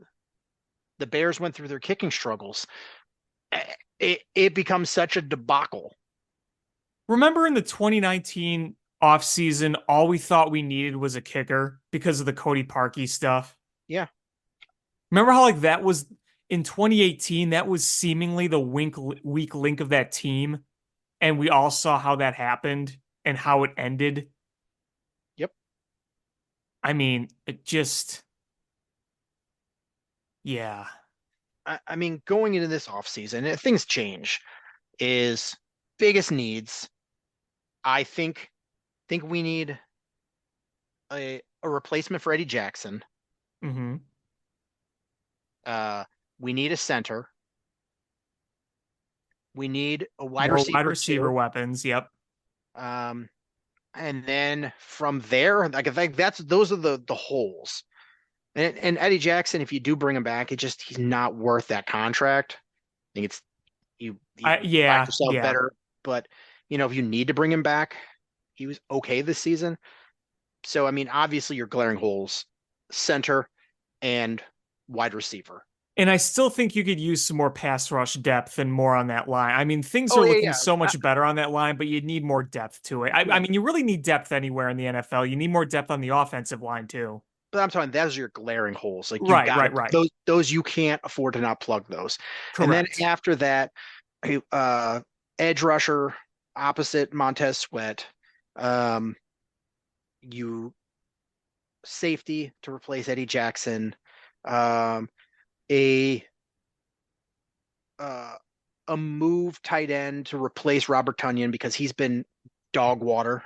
the Bears went through their kicking struggles, it becomes such a debacle. Remember in the 2019 offseason, all we thought we needed was a kicker because of the Cody Parkey stuff? Yeah. Remember how like that was in 2018, that was seemingly the weak link of that team, and we all saw how that happened and how it ended. Yep. I mean, it just, yeah. I mean, going into this offseason, things change. Is biggest needs. I think we need a replacement for Eddie Jackson. Mm-hmm. We need a center. We need a wide More receiver. wide receiver weapons. Yep. And then from there, like I think those are the holes. And Eddie Jackson, if you do bring him back, he's not worth that contract. I think it's you find yourself better. But if you need to bring him back, he was okay this season. So I mean, obviously you're glaring holes, center and wide receiver. And I still think you could use some more pass rush depth and more on that line. I mean, things are looking so much better on that line, but you need more depth to it. I mean, you really need depth anywhere in the NFL. You need more depth on the offensive line too. But I'm talking, those are your glaring holes. Like right. Those you can't afford to not plug those. Correct. And then after that, edge rusher opposite Montez Sweat. You safety to replace Eddie Jackson. A move tight end to replace Robert Tonyan because he's been dog water.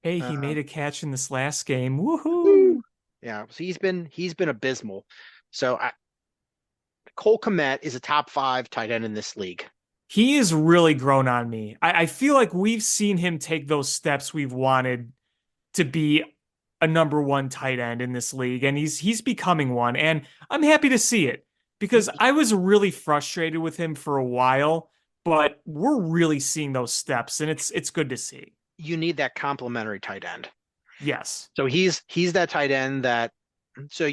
Hey, he made a catch in this last game. Woohoo! Yeah, so he's been abysmal. So Cole Kmet is a top 5 tight end in this league. He has really grown on me. I feel like we've seen him take those steps we've wanted to be a number 1 tight end in this league, and he's becoming one, and I'm happy to see it. because I was really frustrated with him for a while, but we're really seeing those steps, and it's good to see. You need that complementary tight end. Yes. So he's that tight end that so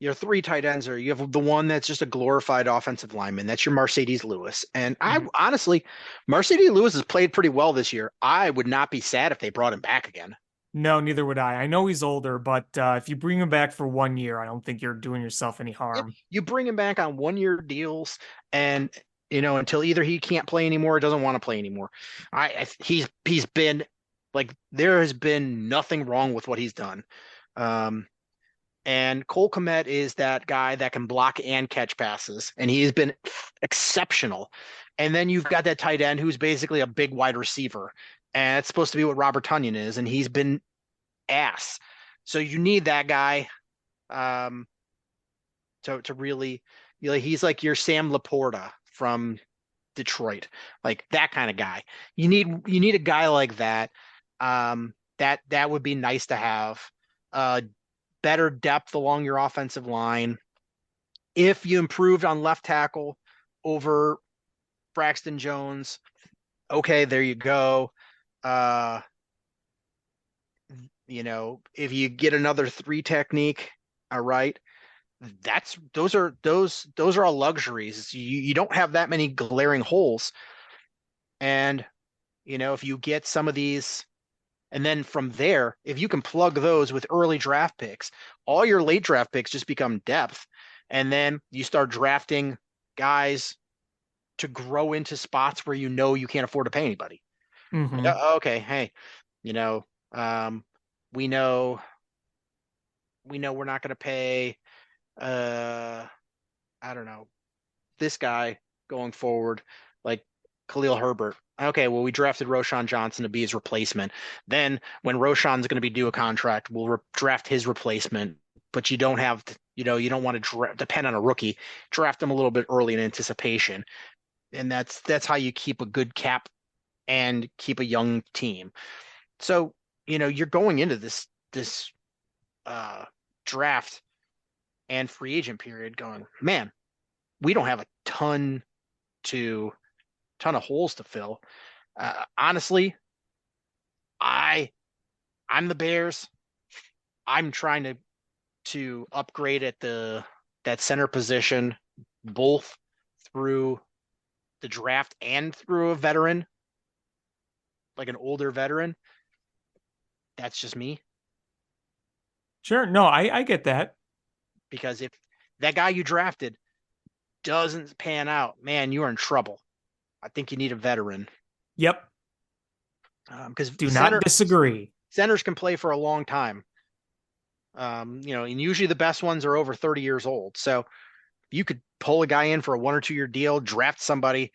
your three tight ends are you have the one that's just a glorified offensive lineman. That's your Mercedes Lewis. And I Mhm. honestly, Mercedes Lewis has played pretty well this year. I would not be sad if they brought him back again. No, neither would I. I know he's older, but if you bring him back for 1 year, I don't think you're doing yourself any Yeah, harm. you bring him back on 1 year deals and until either he can't play anymore or doesn't want to play anymore. He's been like there has been nothing wrong with what he's done. Um, And Cole Kmet is that guy that can block and catch passes, and he has been exceptional. And then you've got that tight end who's basically a big wide receiver, and it's supposed to be what Robert Tunyon is, and he's been ass. So you need that guy um, to really, he's like your Sam Laporta from Detroit, like that kind of guy. You need a guy like that. That would be nice to have. Better depth along your offensive line. If you improved on left tackle over Braxton Jones, okay, there you go. Uh, if you get another three technique, all right, those are all luxuries. You don't have that many glaring holes. And if you get some of these, and then from there, if you can plug those with early draft picks, all your late draft picks just become depth. And then you start drafting guys to grow into spots where you can't afford to pay anybody. Like, Hmm. okay, hey, you know, um, we know we're not going to pay, uh, I don't know, this guy going forward, like Khalil Herbert. Okay, well, we drafted Roshan Johnson to be his replacement. Then when Roshan's going to be due a contract, we'll draft his replacement. But you don't have, you don't want to depend on a rookie. Draft them a little bit early in anticipation, and that's how you keep a good cap and keep a young team. So you're going into this uh, draft and free agent period going, man, we don't have a to ton of holes to fill. Honestly, I I'm the Bears. I'm trying to upgrade at that center position, both through the draft and through a veteran, like an older veteran. That's just me. Sure. No, I get that. Because if that guy you drafted doesn't pan out, man, you are in trouble. I think you need a veteran. Yep. Because Do not disagree. centers can play for a long time. And usually the best ones are over 30 years old. So you could pull a guy in for a 1 or 2 year deal, draft somebody.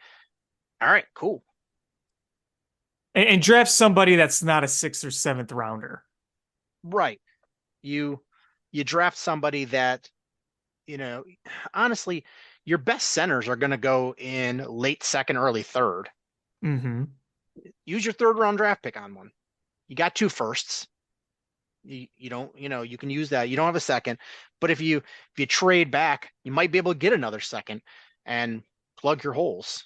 All right, cool. And draft somebody that's not a sixth or seventh rounder. Right. You you draft somebody that, you know, honestly, your best centers are going to go in late second, early third. Hmm. Use your third round draft pick on one. You got two firsts. You don't, you can use that. You don't have a second, but if you trade back, you might be able to get another second and plug your holes.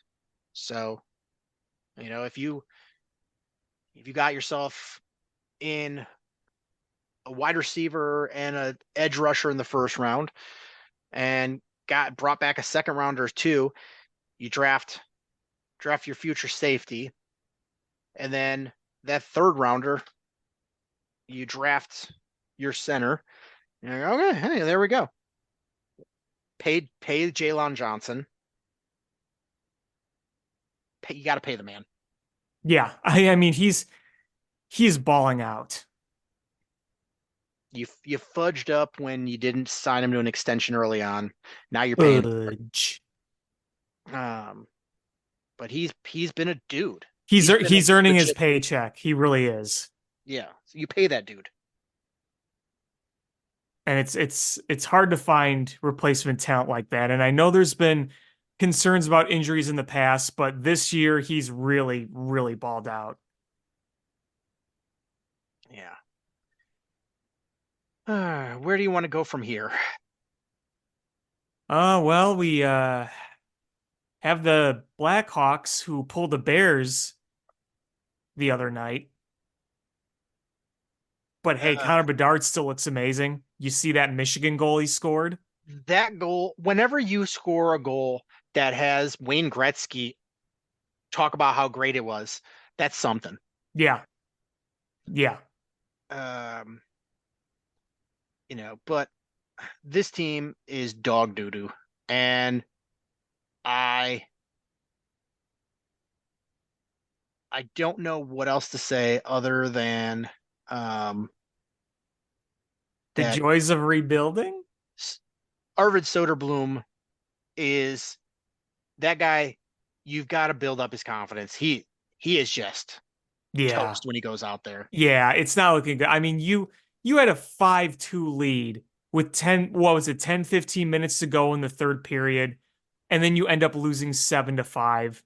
So, if you got yourself in a wide receiver and a edge rusher in the first round and got brought back a second rounder or two, you draft your future safety, and then that third rounder, you draft your center. You're like, okay, hey, there we go. Pay Jalen Johnson. You got to pay the man. Yeah. I mean he's balling out. You fudged up when you didn't sign him to an extension early on. Now you're paying. Fudge. Um, but he's been a dude. He's A earning his legit. paycheck. He really is. Yeah, so you pay that dude. And it's hard to find replacement talent like that. And I know there's been concerns about injuries in the past, but this year he's really, really balled out. Yeah. Where do you want to go from here? Well, we have the Blackhawks who pulled the Bears the other night. But hey, Uh, Connor Bedard still looks amazing. You see that Michigan goal he scored? that goal, whenever you score a goal that has Wayne Gretzky talk about how great it was, that's something. Yeah. Yeah. Um, but this team is dog doo doo, and I I don't know what else to say other than um, The that joys of rebuilding? Arvid Soderblom is that guy. You've got to build up his confidence. He is just Yeah. toast when he goes out there. Yeah, it's not looking good. I mean, you had a 5-2 lead with 10, what was it, 10, 15 minutes to go in the third period, and then you end up losing 7-5.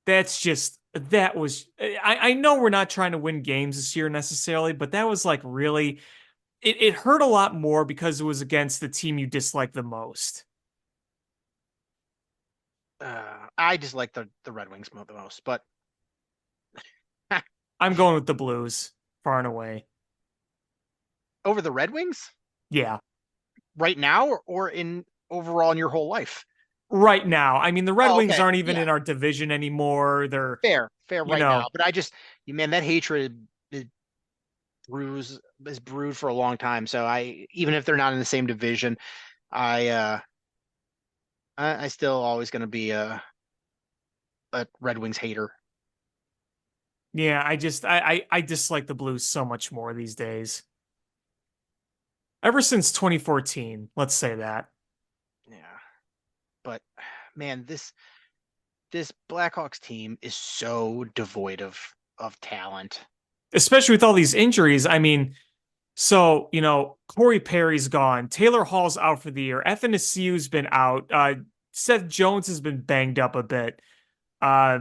That was I know we're not trying to win games this year necessarily, but that was like really it hurt a lot more because it was against the team you dislike the most. I just like the Red Wings the most, but I'm going with the Blues far and away. over the Red Wings Yeah. right now, or in overall in your whole life. Right now. I mean, the Red Oh, Wings okay, aren't even yeah, in our division anymore. They're, fair you right now. know, But I just, man, that hatred is brewed for a long time. So I, even if they're not in the same division, I I still always going to be a Red Wings hater. yeah, I dislike the Blues so much more these days. Ever since 2014, let's say that. Yeah, but man, this Blackhawks team is so devoid of talent. Especially with all these injuries. I mean, so, Corey Perry's gone. Taylor Hall's out for the year. FNSU's been out. Seth Jones has been banged up a bit. Uh,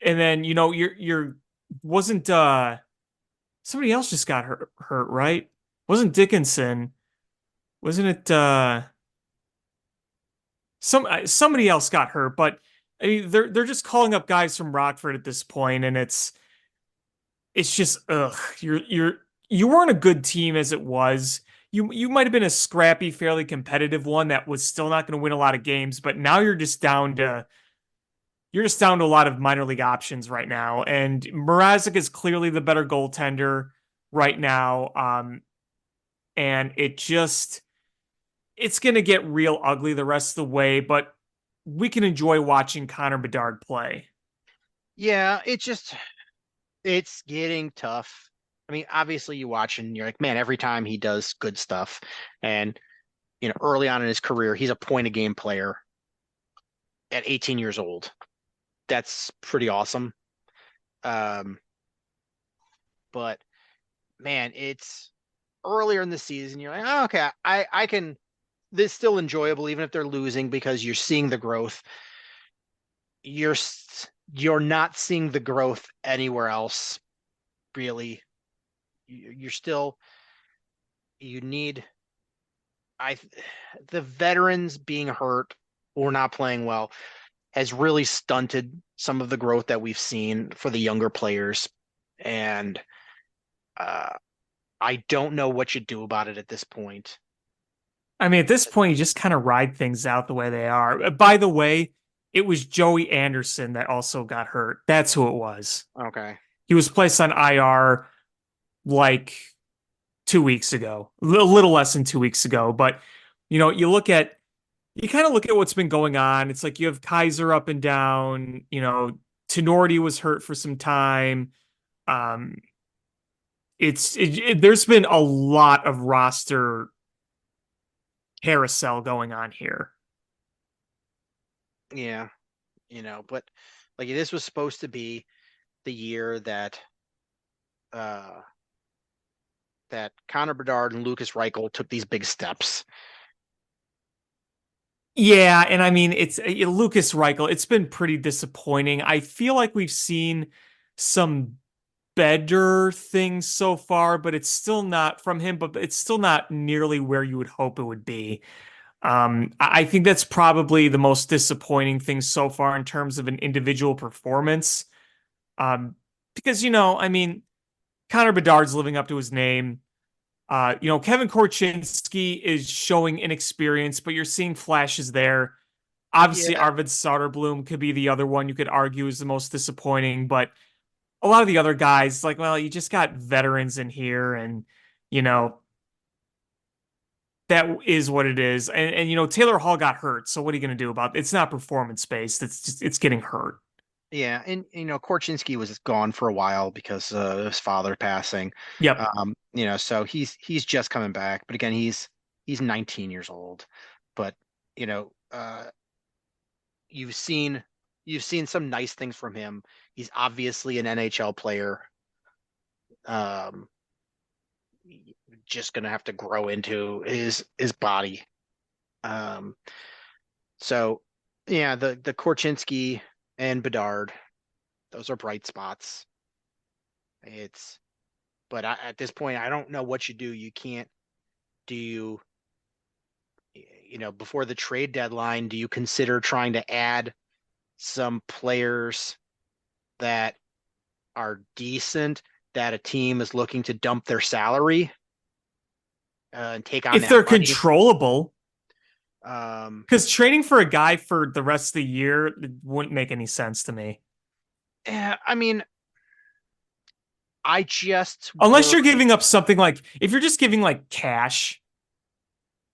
and then, you're wasn't somebody else just got hurt, right? Wasn't Dickinson? Wasn't it somebody else got hurt, but I mean they're just calling up guys from Rockford at this point, and it's just ugh. You weren't a good team as it was. You might have been a scrappy, fairly competitive one that was still not going to win a lot of games, but now you're just down to a lot of minor league options right now. And Mrazek is clearly the better goaltender right now. And it's going to get real ugly the rest of the way, but we can enjoy watching Connor Bedard play. Yeah, it's getting tough. I mean, obviously you watch and you're like, man, every time he does good stuff. And, early on in his career, he's a point a game player at 18 years old. That's pretty awesome. Um, but man, it's earlier in the season. You're like, oh, okay, I can, this is still enjoyable, even if they're losing, because you're seeing the growth. You're, you're not seeing the growth anywhere else, really. You're still, you need, I the veterans being hurt or not playing well has really stunted some of the growth that we've seen for the younger players. And uh, I don't know what you do about it at this point. I mean, at this point, you just kind of ride things out the way they are. By the way, it was Joey Anderson that also got hurt. That's who it was. Okay. He was placed on IR like 2 weeks ago, a little less than 2 weeks ago. But, you kind of look at what's been going on. It's like you have Kaiser up and down, Tenorti was hurt for some time. Um, there's been a lot of roster carousel going on here. Yeah, but like this was supposed to be the year uh that Connor Bedard and Lucas Reichel took these big steps. Yeah, and I mean it's Lucas Reichel. It's been pretty disappointing. I feel like we've seen some better things so far, but it's still not from him. But it's still not nearly where you would hope it would be. I think that's probably the most disappointing thing so far in terms of an individual performance. Because, I mean, Connor Bedard's living up to his name. Kevin Korchinski is showing inexperience, but you're seeing flashes there. Obviously, Yeah. Arvid Soderblom could be the other one you could argue is the most disappointing, but a lot of the other guys, like, well, you just got veterans in here, and you know that is what it is. And Taylor Hall got hurt, so what are you going to do about it? It's not performance based. It's getting hurt. Yeah, and Korchinski was gone for a while because of his father passing. Yep. So he's just coming back, but again, he's 19 years old. But you know, you've seen some nice things from him. He's obviously an NHL player. Um, just gonna have to grow into his body. Um, so yeah, the Korchinski and Bedard, those are bright spots. It's But at this point, I don't know what you do. You can't do before the trade deadline, do you consider trying to add some players that are decent that a team is looking to dump their salary and take on If that they're money? controllable, Um, because trading for a guy for the rest of the year wouldn't make any sense to me. I mean, I just Unless you're worry. giving up something like, if you're just giving like cash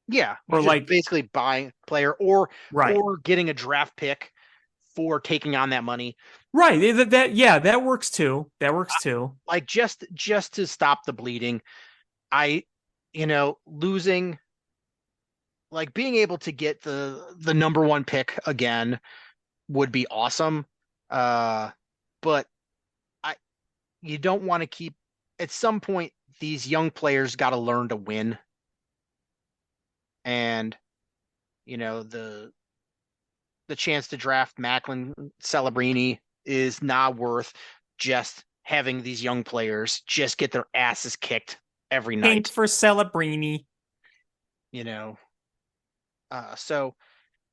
Yeah, you're or just like, basically buying a player or right. getting a draft pick for taking on that money. Right. Yeah, that works too. That works too. Like just to stop the bleeding. I, losing, like being able to get the number one pick again would be awesome. Uh, but I you don't want to keep at some point these young players got to learn to win, and the chance to draft Macklin Celebrini is not worth just having these young players just get their asses kicked every Pink night. for Celebrini. You know, so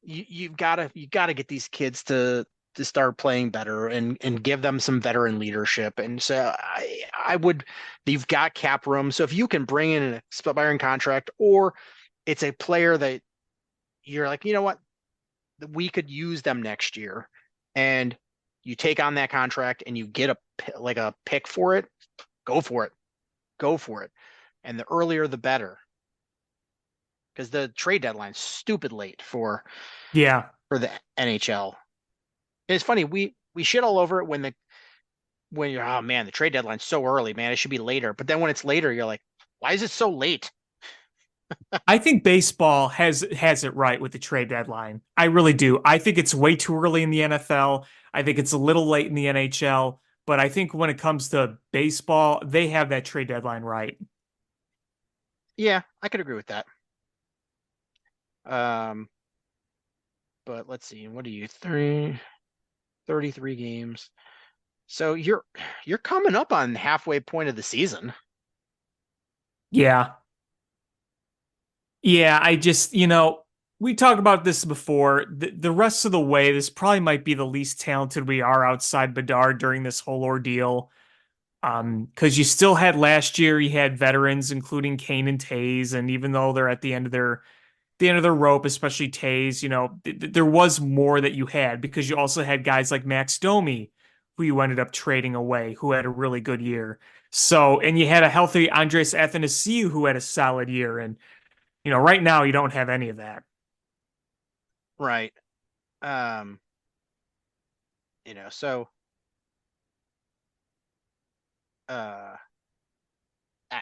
you gotta get these kids to start playing better and give them some veteran leadership. And so I would you've got cap room. So if you can bring in an expiring contract or it's a player that you're like, you know what, we could use them next year, and you take on that contract and you get a pick for it, go for it. Go for it. And the earlier the better. Because the trade deadline's stupid late Yeah. for the NHL. And it's funny, we shit all over it when you're, oh man, the trade deadline's so early, man, it should be later. But then when it's later, you're like, why is it so late? I think baseball has it right with the trade deadline. I really do. I think it's way too early in the NFL. I think it's a little late in the NHL, but I think when it comes to baseball, they have that trade deadline right. Yeah, I could agree with that. Um, but let's see, what are you, 33 games. So you're coming up on halfway point of the season. Yeah. Yeah, we talked about this before. The rest of the way, this probably might be the least talented we are outside Bedard during this whole ordeal. Because you still had last year, you had veterans, including Kane and Tays, and even though they're at the end of their rope, especially Tays, there was more that you had because you also had guys like Max Domi, who you ended up trading away, who had a really good year. So, and you had a healthy Andres Athanasiou who had a solid year, and right now you don't have any of that. Right. Um, so uh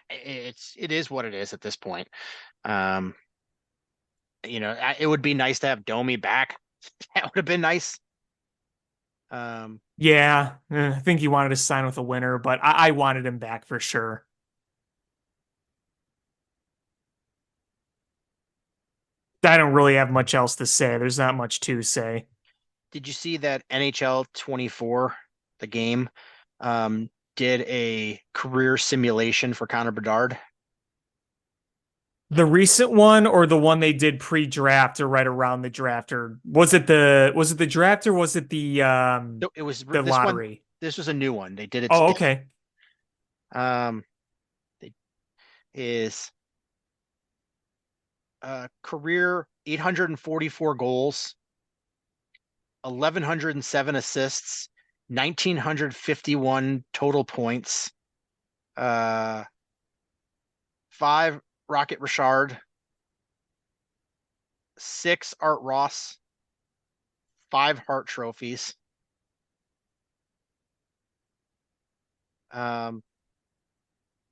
it is what it is at this point. Um, it would be nice to have Domi back. That would have been nice. Um, Yeah, I think he wanted to sign with a winner, but I wanted him back for sure. I don't really have much else to say. There's not much to say. did you see that NHL 24, the game, did a career simulation for Connor Bedard? The recent one or the one they did pre-draft or right around the draft, or was it the draft or was it the No, it was the this one. lottery? This was a new one. They did it Oh, today. okay. Um, it is career 844 goals, 1107 assists, 1951 total points. Uh, five Rocket Richard, six Art Ross, five Hart trophies. Um,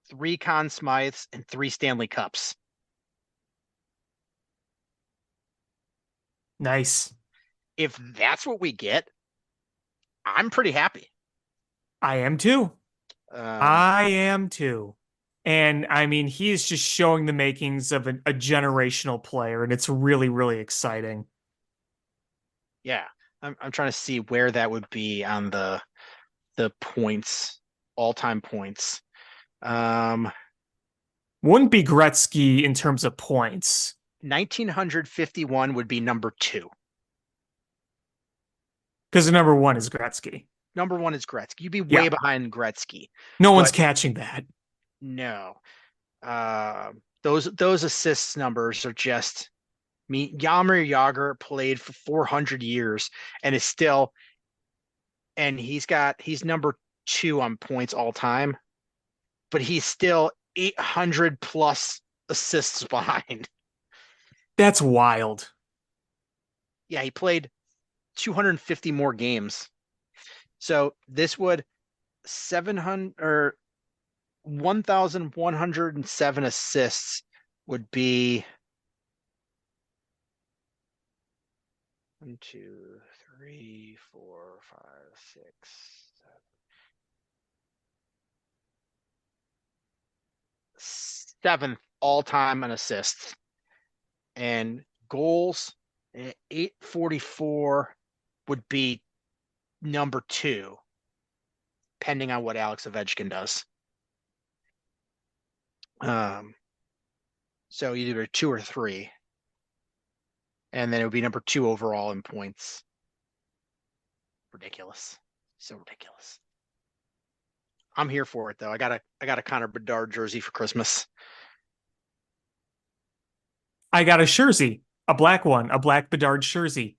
three Conn Smythes and three Stanley Cups. Nice. If that's what we get, I'm pretty happy. I am too. Um, I am too. And I mean, he is just showing the makings of a generational player, and it's really, really exciting. yeah, I'm trying to see where that would be on the points, all-time points. Um, Wouldn't be Gretzky in terms of points. 1951 would be number two. Because the number one is Gretzky. Number one is Gretzky. You'd be way Yeah. behind Gretzky, No one's but catching that. no. Those assists numbers are just me. Jaromir Jagr played for 400 years and is still, and he's number two on points all time, but he's still 800 plus assists behind. That's wild. Yeah, he played 250 more games. So this would 700 or 1,107 assists would be 1, 2, 3, 4, 5, 6, 7. Seventh all time in assists and goals. 844 would be number two, depending on what Alex Ovechkin does. So either 2 or 3, and then it would be number 2 overall in points. Ridiculous, so ridiculous. I'm here for it though. I got a Connor Bedard jersey for Christmas. I got a jersey, a black one, a black Bedard jersey.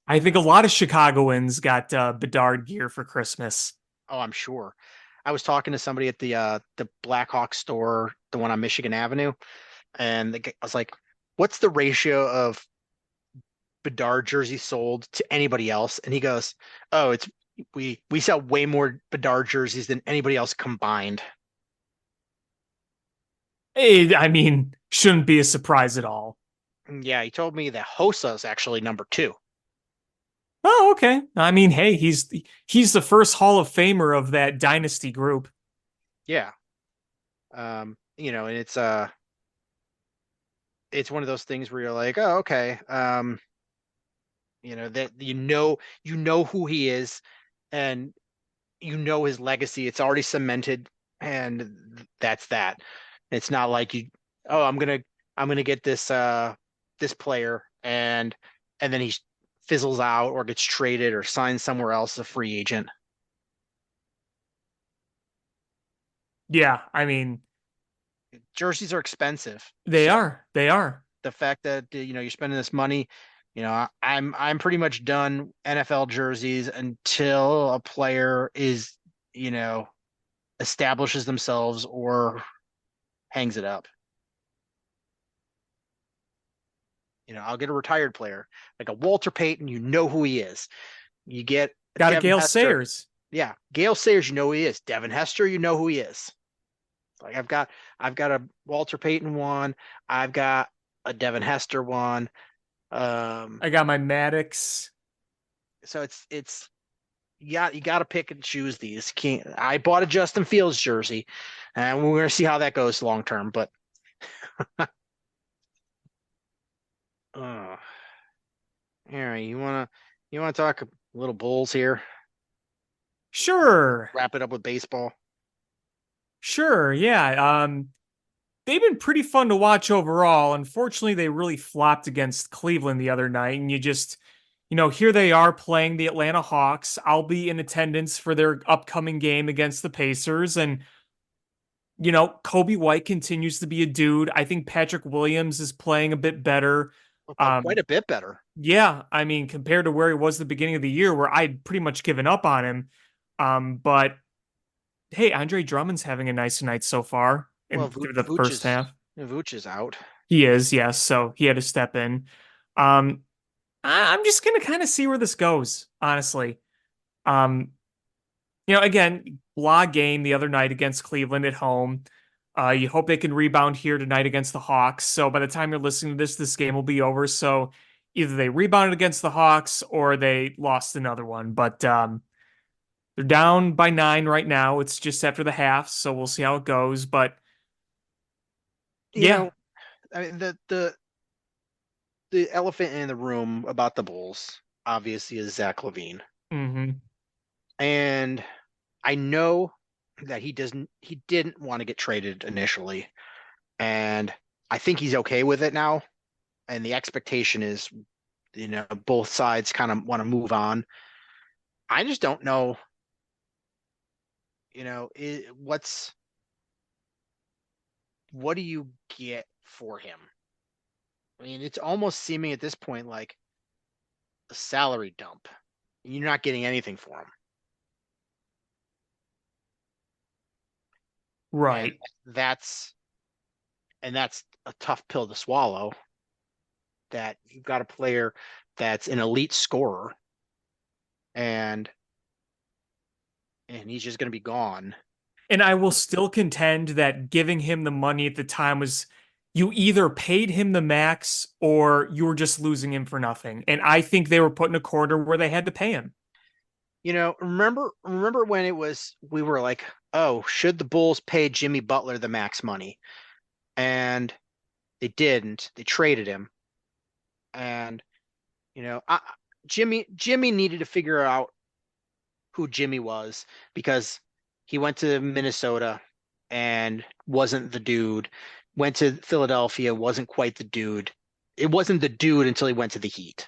I think a lot of Chicagoans got Bedard gear for Christmas. Oh, I'm sure. I was talking to somebody at the Blackhawks store, the one on Michigan Avenue, and I was like, "What's the ratio of Bedard jerseys sold to anybody else?" And he goes, "Oh, it's we sell way more Bedard jerseys than anybody else combined." I mean, shouldn't be a surprise at all. Yeah, he told me that Hossa is actually number 2. Oh, okay. I mean, hey, he's the first Hall of Famer of that dynasty group. Yeah. And it's one of those things where you're like, "Oh, okay." That you know who he is, and you know his legacy. It's already cemented, and that's that. It's not like oh, I'm gonna get this player, and then he fizzles out or gets traded or signs somewhere else, a free agent. Yeah, I mean, Jerseys are expensive, they so are. They are. the fact that you're spending this money, I'm pretty much done NFL jerseys until a player is you know establishes themselves or hangs it up. I'll get a retired player like a Walter Payton. You know who he is. You get a Got a Devin Gale Hester. Sayers. Yeah, Gale Sayers. You know who he is. Devin Hester. You know who he is. Like I've got a Walter Payton one. I've got a Devin Hester one. I got my Maddox. So it's you got to pick and choose these. I bought a Justin Fields jersey, and we're gonna see how that goes long term. But all right, you wanna talk a little Bulls here? Sure. Wrap it up with baseball. Sure. Yeah. they've been pretty fun to watch overall. Unfortunately, they really flopped against Cleveland the other night, and here they are playing the Atlanta Hawks. I'll be in attendance for their upcoming game against the Pacers, and Kobe White continues to be a dude. I think Patrick Williams is playing a bit better. Quite a bit better. Yeah, I mean, compared to where he was at the beginning of the year, where I'd pretty much given up on him. But hey, Andre Drummond's having a nice night so far Well, through the first half. Vooch is out. He is, yes. So he had to step in. Um, I'm just gonna kind of see where this goes, honestly. Um, again, blah game the other night against Cleveland at home. You hope they can rebound here tonight against the Hawks. So by the time you're listening to this game will be over. So either they rebounded against the Hawks or they lost another one. But they're down by 9 right now. It's just after the half, so we'll see how it goes. But yeah, I mean the elephant in the room about the Bulls obviously is Zach LaVine. mm-hmm. And I know that he didn't want to get traded initially. And I think he's okay with it now. And the expectation is, both sides kind of want to move on. I just don't know, what do you get for him? I mean, it's almost seeming at this point like a salary dump. You're not getting anything for him. Right. And that's a tough pill to swallow, that you've got a player that's an elite scorer and he's just going to be gone. And I will still contend that giving him the money at the time was, you either paid him the max or you were just losing him for nothing. And I think they were put in a corner where they had to pay him. Remember when we were like, oh, should the Bulls pay Jimmy Butler the max money? And they didn't. They traded him. And Jimmy needed to figure out who Jimmy was, because he went to Minnesota and wasn't the dude. Went to Philadelphia, wasn't quite the dude. It wasn't the dude until he went to the Heat.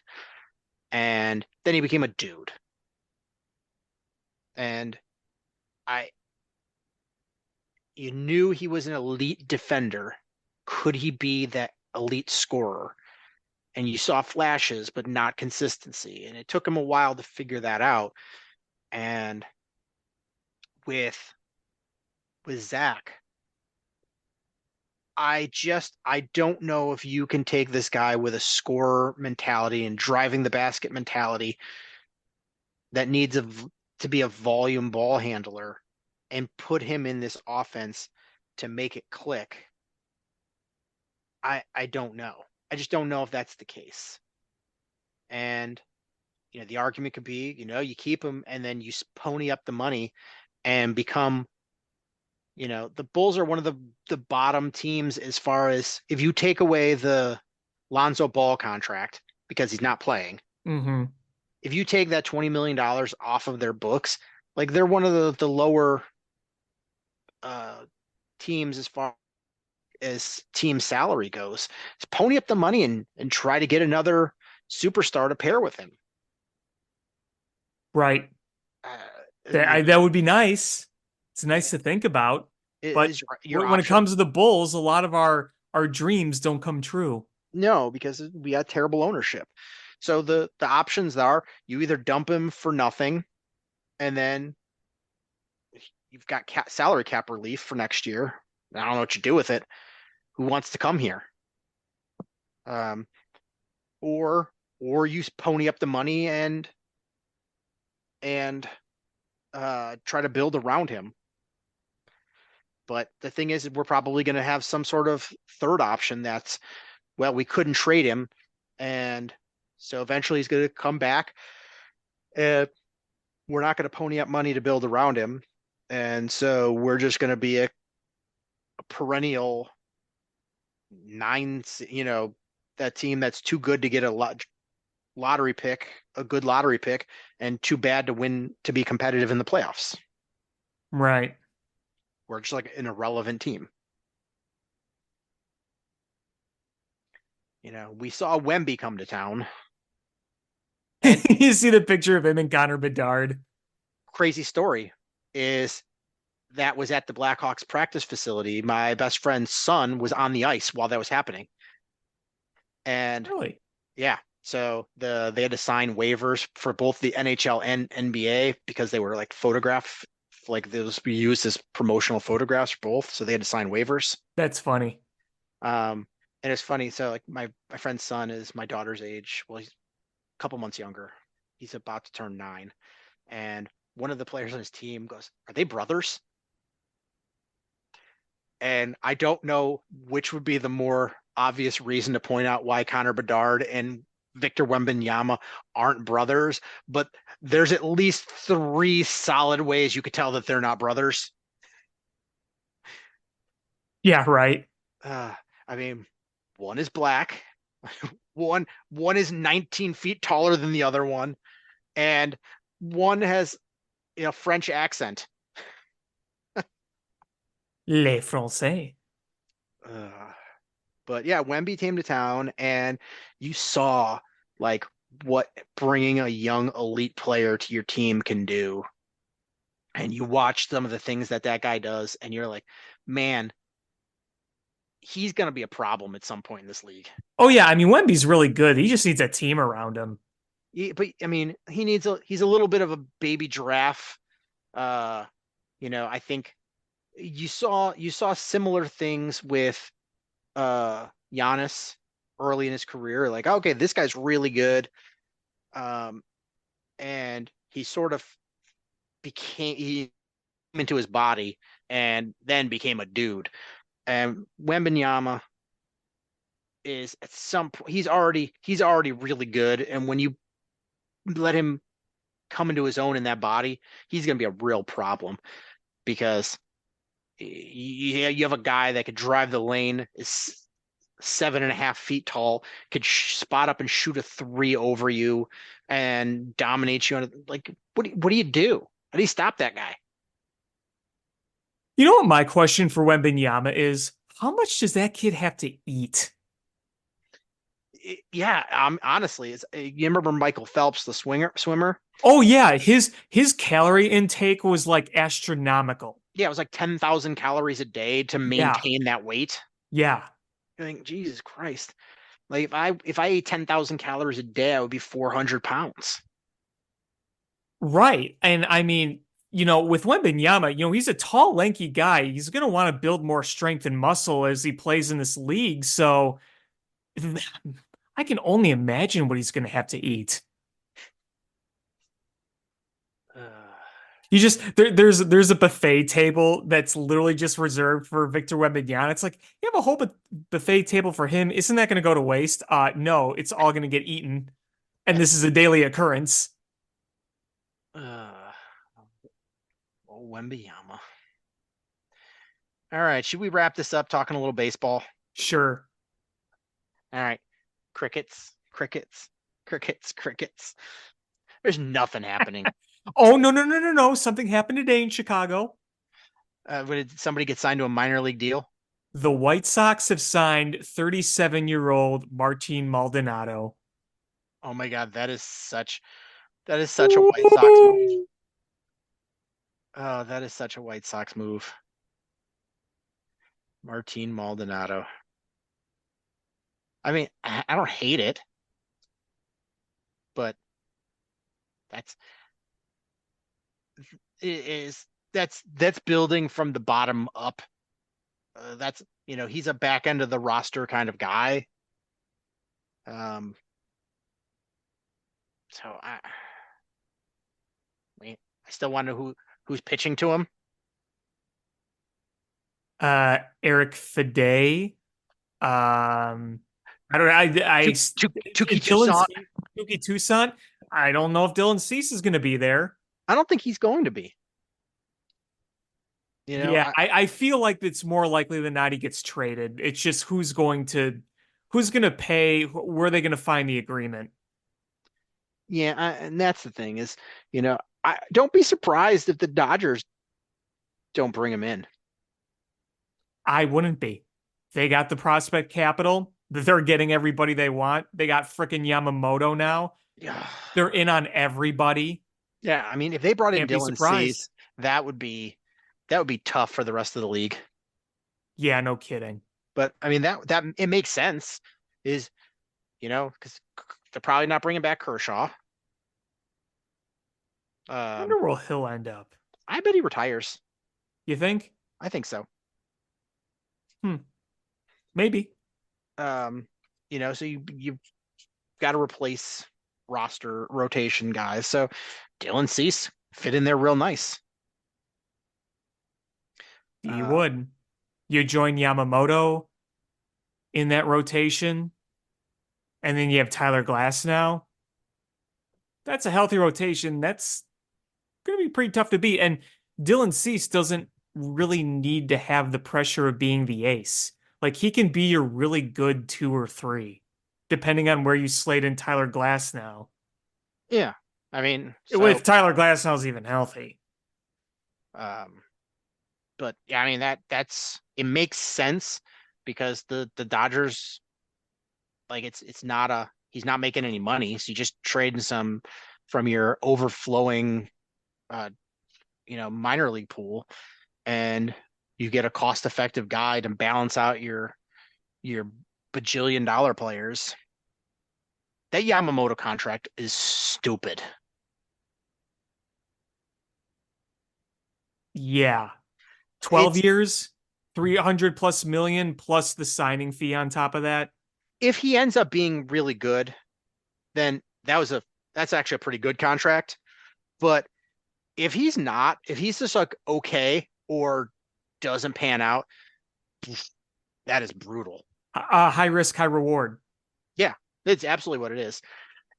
And then he became a dude. And you knew he was an elite defender. Could he be that elite scorer? And you saw flashes, but not consistency. And it took him a while to figure that out. And with Zach, I don't know if you can take this guy with a scorer mentality and driving the basket mentality that needs to be a volume ball handler and put him in this offense to make it click. I don't know. I just don't know if that's the case. And the argument could be, you keep him and then you pony up the money and become, the Bulls are one of the bottom teams as far as, if you take away the Lonzo Ball contract because he's not playing. Mm-hmm. If you take that $20 million off of their books, like, they're one of the lower teams as far as team salary goes. Just pony up the money and try to get another superstar to pair with him. Right. That would be nice. It's nice to think about. But when it comes to the Bulls, a lot of our dreams don't come true. No, because we got terrible ownership. So the options are, you either dump him for nothing, and then you've got salary cap relief for next year. I don't know what you do with it. Who wants to come here? Or you pony up the money and try to build around him. But the thing is, we're probably going to have some sort of third option that's, well, we couldn't trade him, and so eventually he's going to come back. We're not going to pony up money to build around him, and so we're just going to be a perennial that team that's too good to get a lottery pick, a good lottery pick, and too bad to be competitive in the playoffs. Right. We're just like an irrelevant team. We saw Wemby come to town, and You see the picture of him and Connor Bedard. crazy story is that was at the Blackhawks practice facility. My best friend's son was on the ice while that was happening. And Really? yeah, so they had to sign waivers for both the NHL and NBA because they were like those be used as promotional photographs for both. So they had to sign waivers. That's funny. And it's funny. So like my friend's son is my daughter's age. Well, he's a couple months younger. He's about to turn 9. And one of the players on his team goes, "Are they brothers?" And I don't know which would be the more obvious reason to point out why Connor Bedard and Victor Wembanyama aren't brothers, but there's at least 3 solid ways you could tell that they're not brothers. Yeah, right. I mean, one is black, one is 19 feet taller than the other one, and one has French accent. Les Français. But yeah, Wemby came to town, and you saw like what bringing a young elite player to your team can do. And you watch some of the things that guy does, and you're like, man, he's going to be a problem at some point in this league. Oh yeah, I mean Wemby's really good. He just needs a team around him. But I mean, he's a little bit of a baby giraffe. I think you saw similar things with Giannis early in his career. Like, okay, this guy's really good. And he sort of he into his body and then became a dude. And Wembanyama is at some point he's already really good. And when you let him come into his own in that body, he's going to be a real problem because you have a guy that could drive the lane, is 7.5 feet tall, could spot up and shoot a 3 over you and dominate you. Like, what do you do? How do you stop that guy? You know what my question for Wembanyama is? How much does that kid have to eat? Yeah, honestly, you remember Michael Phelps, the swimmer? Oh yeah, his calorie intake was like astronomical. Yeah, it was like 10,000 calories a day to Yeah, maintain that weight. yeah, I think, Jesus Christ. Like if I ate 10,000 calories a day, I would be 400 pounds. right. And I mean, with Wembanyama, he's a tall, lanky guy. He's gonna want to build more strength and muscle as he plays in this league. So I can only imagine what he's gonna have to eat. Uh, There's a buffet table that's literally just reserved for Victor Wembanyama. It's like you have a whole buffet table for him. Isn't that going to go to waste? No, it's all going to get eaten, and this is a daily occurrence. uh, Wembanyama. All right, should we wrap this up talking a little baseball? Sure. All right, crickets, crickets, crickets, crickets. There's nothing happening. Oh no! Something happened today in Chicago. Did somebody get signed to a minor league deal? The White Sox have signed 37-year-old Martin Maldonado. Oh my God, that is such a White Sox move. Oh, that is such a White Sox move. Martin Maldonado. I mean, I don't hate it, but that's that's building from the bottom up. He's a back end of the roster kind of guy. So I still wonder who's pitching to him. Eric Fede. I don't know. Tuki Toussaint. Tuki Toussaint. I don't know if Dylan Cease is going to be there. I don't think he's going to be. Yeah, I feel like it's more likely than not he gets traded. It's just who's going to pay, where are they going to find the agreement? Yeah, and that's the thing is, I don't be surprised if the Dodgers don't bring him in. I wouldn't be. They got the prospect capital. They're getting everybody they want. They got freaking Yamamoto now. Yeah. They're in on everybody. Yeah, I mean, if they brought in Can't be Dylan surprised. Cease, that would be tough for the rest of the league. Yeah, no kidding. But I mean, that it makes sense. Is because they're probably not bringing back Kershaw. I Um, wonder where he'll end up. I bet he retires. You think? I think so. Hmm. Maybe. Um, so you've got to replace roster rotation guys. So Dylan Cease fit in there real nice. You Uh, would. You join Yamamoto in that rotation, and then you have Tyler Glass now. That's a healthy rotation. That's going to be pretty tough to beat. And Dylan Cease doesn't really need to have the pressure of being the ace. Like he can be your really good 2 or 3, depending on where you slate in Tyler Glass now. yeah, I mean, so With Tyler Glass now's even healthy. um, but yeah, I mean that's it makes sense because the Dodgers, like, it's not he's not making any money, so you just trading some from your overflowing uh minor league pool, and you get a cost effective guy to balance out your bajillion-dollar players. That Yamamoto contract is stupid. Yeah. 12 It's years, 300 plus million plus the signing fee on top of that. If he ends up being really good, then that's actually a pretty good contract. But if he's just like okay or doesn't pan out, that is brutal. High risk, high reward. Yeah, it's absolutely what it is.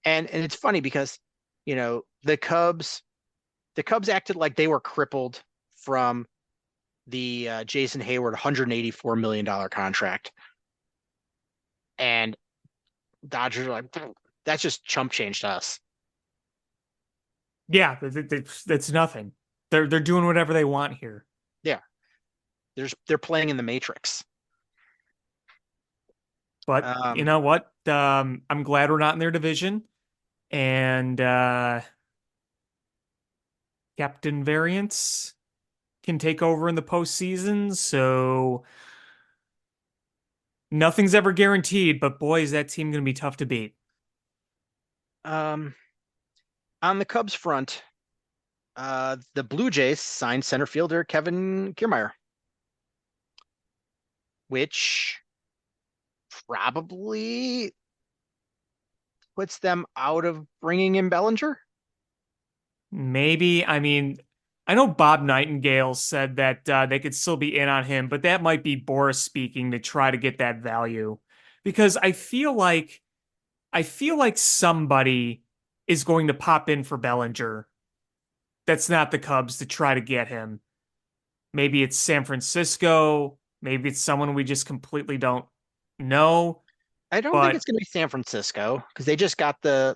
And it's funny because, the Cubs acted like they were crippled from the Jason Hayward $184 million contract. And Dodgers are like, that's just chump change to us. Yeah, that's nothing. They're doing whatever they want here. Yeah. They're playing in the Matrix. But you Um, know what? I'm glad we're not in their division. And Captain Variants can take over in the postseason. So nothing's ever guaranteed, but boy, is that team going to be tough to beat. um, on the Cubs front, the Blue Jays signed center fielder Kevin Kiermaier, which probably puts them out of bringing in Bellinger. Maybe. I mean, I know Bob Nightingale said that they could still be in on him, but that might be Boris speaking to try to get that value. Because I feel like somebody is going to pop in for Bellinger. That's not the Cubs to try to get him. Maybe it's San Francisco. Maybe it's someone we just completely don't know. I don't think But it's going to be San Francisco because they just got the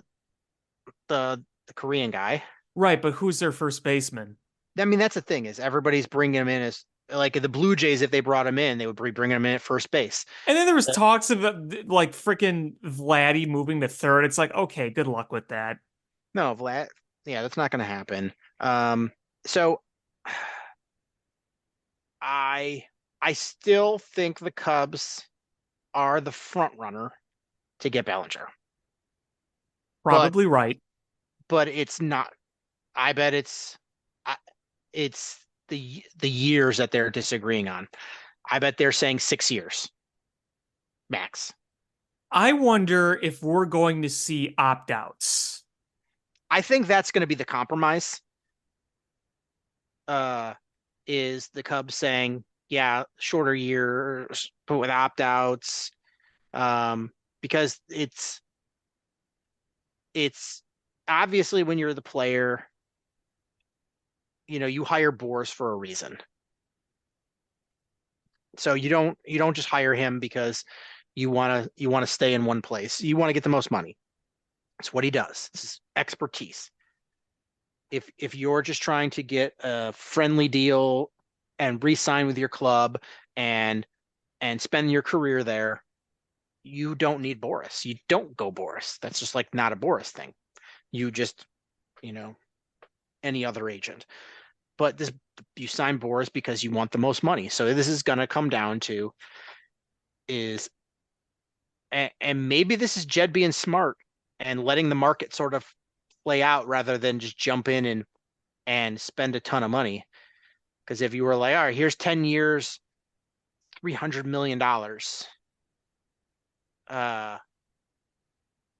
Korean guy. right, but who's their first baseman? I mean, that's the thing, is everybody's bringing him in as like the Blue Jays. If they brought him in, they would be bringing him in at first base. And then there was talks of like freaking Vladdy moving to third. It's like, okay, good luck with that. No, Vlad. Yeah, that's not going to happen. So I I still think the Cubs are the front runner to get Bellinger, but Probably right. it's not. I bet it's the years that they're disagreeing on. I bet they're saying 6 years max. I wonder if we're going to see opt outs. I think that's going to be the compromise. Uh, is the Cubs saying, yeah, shorter years, but with opt outs, because it's obviously when you're the player, you hire Boris for a reason. So you don't just hire him because you want to stay in one place. You want to get the most money. It's what he does. This is expertise. If you're just trying to get a friendly deal and re-sign with your club and spend your career there, you don't need Boris. You don't go Boris. That's just like not a Boris thing. You just, you know, any other agent. But this, you sign Boris because you want the most money. So this is going to come down to is, and maybe this is Jed being smart and letting the market sort of play out rather than just jump in and spend a ton of money. Because if you were like, all right, here's 10 years, $300 million, uh,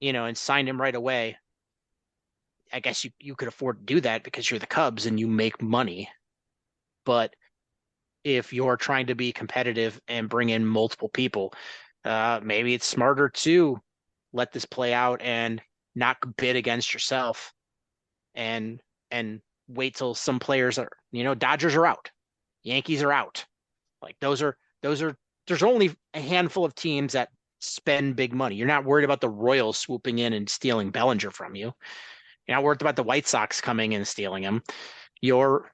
and signed him right away, I guess you could afford to do that because you're the Cubs and you make money. But if you're trying to be competitive and bring in multiple people, maybe it's smarter to let this play out and not bid against yourself and wait till some players are, Dodgers are out, Yankees are out. Like those are there's only a handful of teams that spend big money. You're not worried about the Royals swooping in and stealing Bellinger from you. You're not worried about the White Sox coming in and stealing him. You're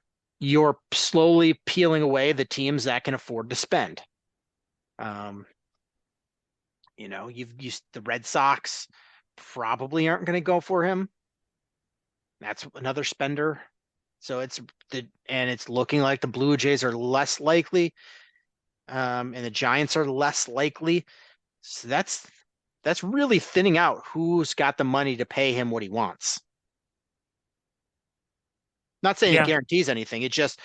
slowly peeling away the teams that can afford to spend. The Red Sox probably aren't going to go for him. That's another spender. So it's looking like the Blue Jays are less likely, and the Giants are less likely. So that's really thinning out who's got the money to pay him what he wants. Not saying it Yeah. guarantees anything. It's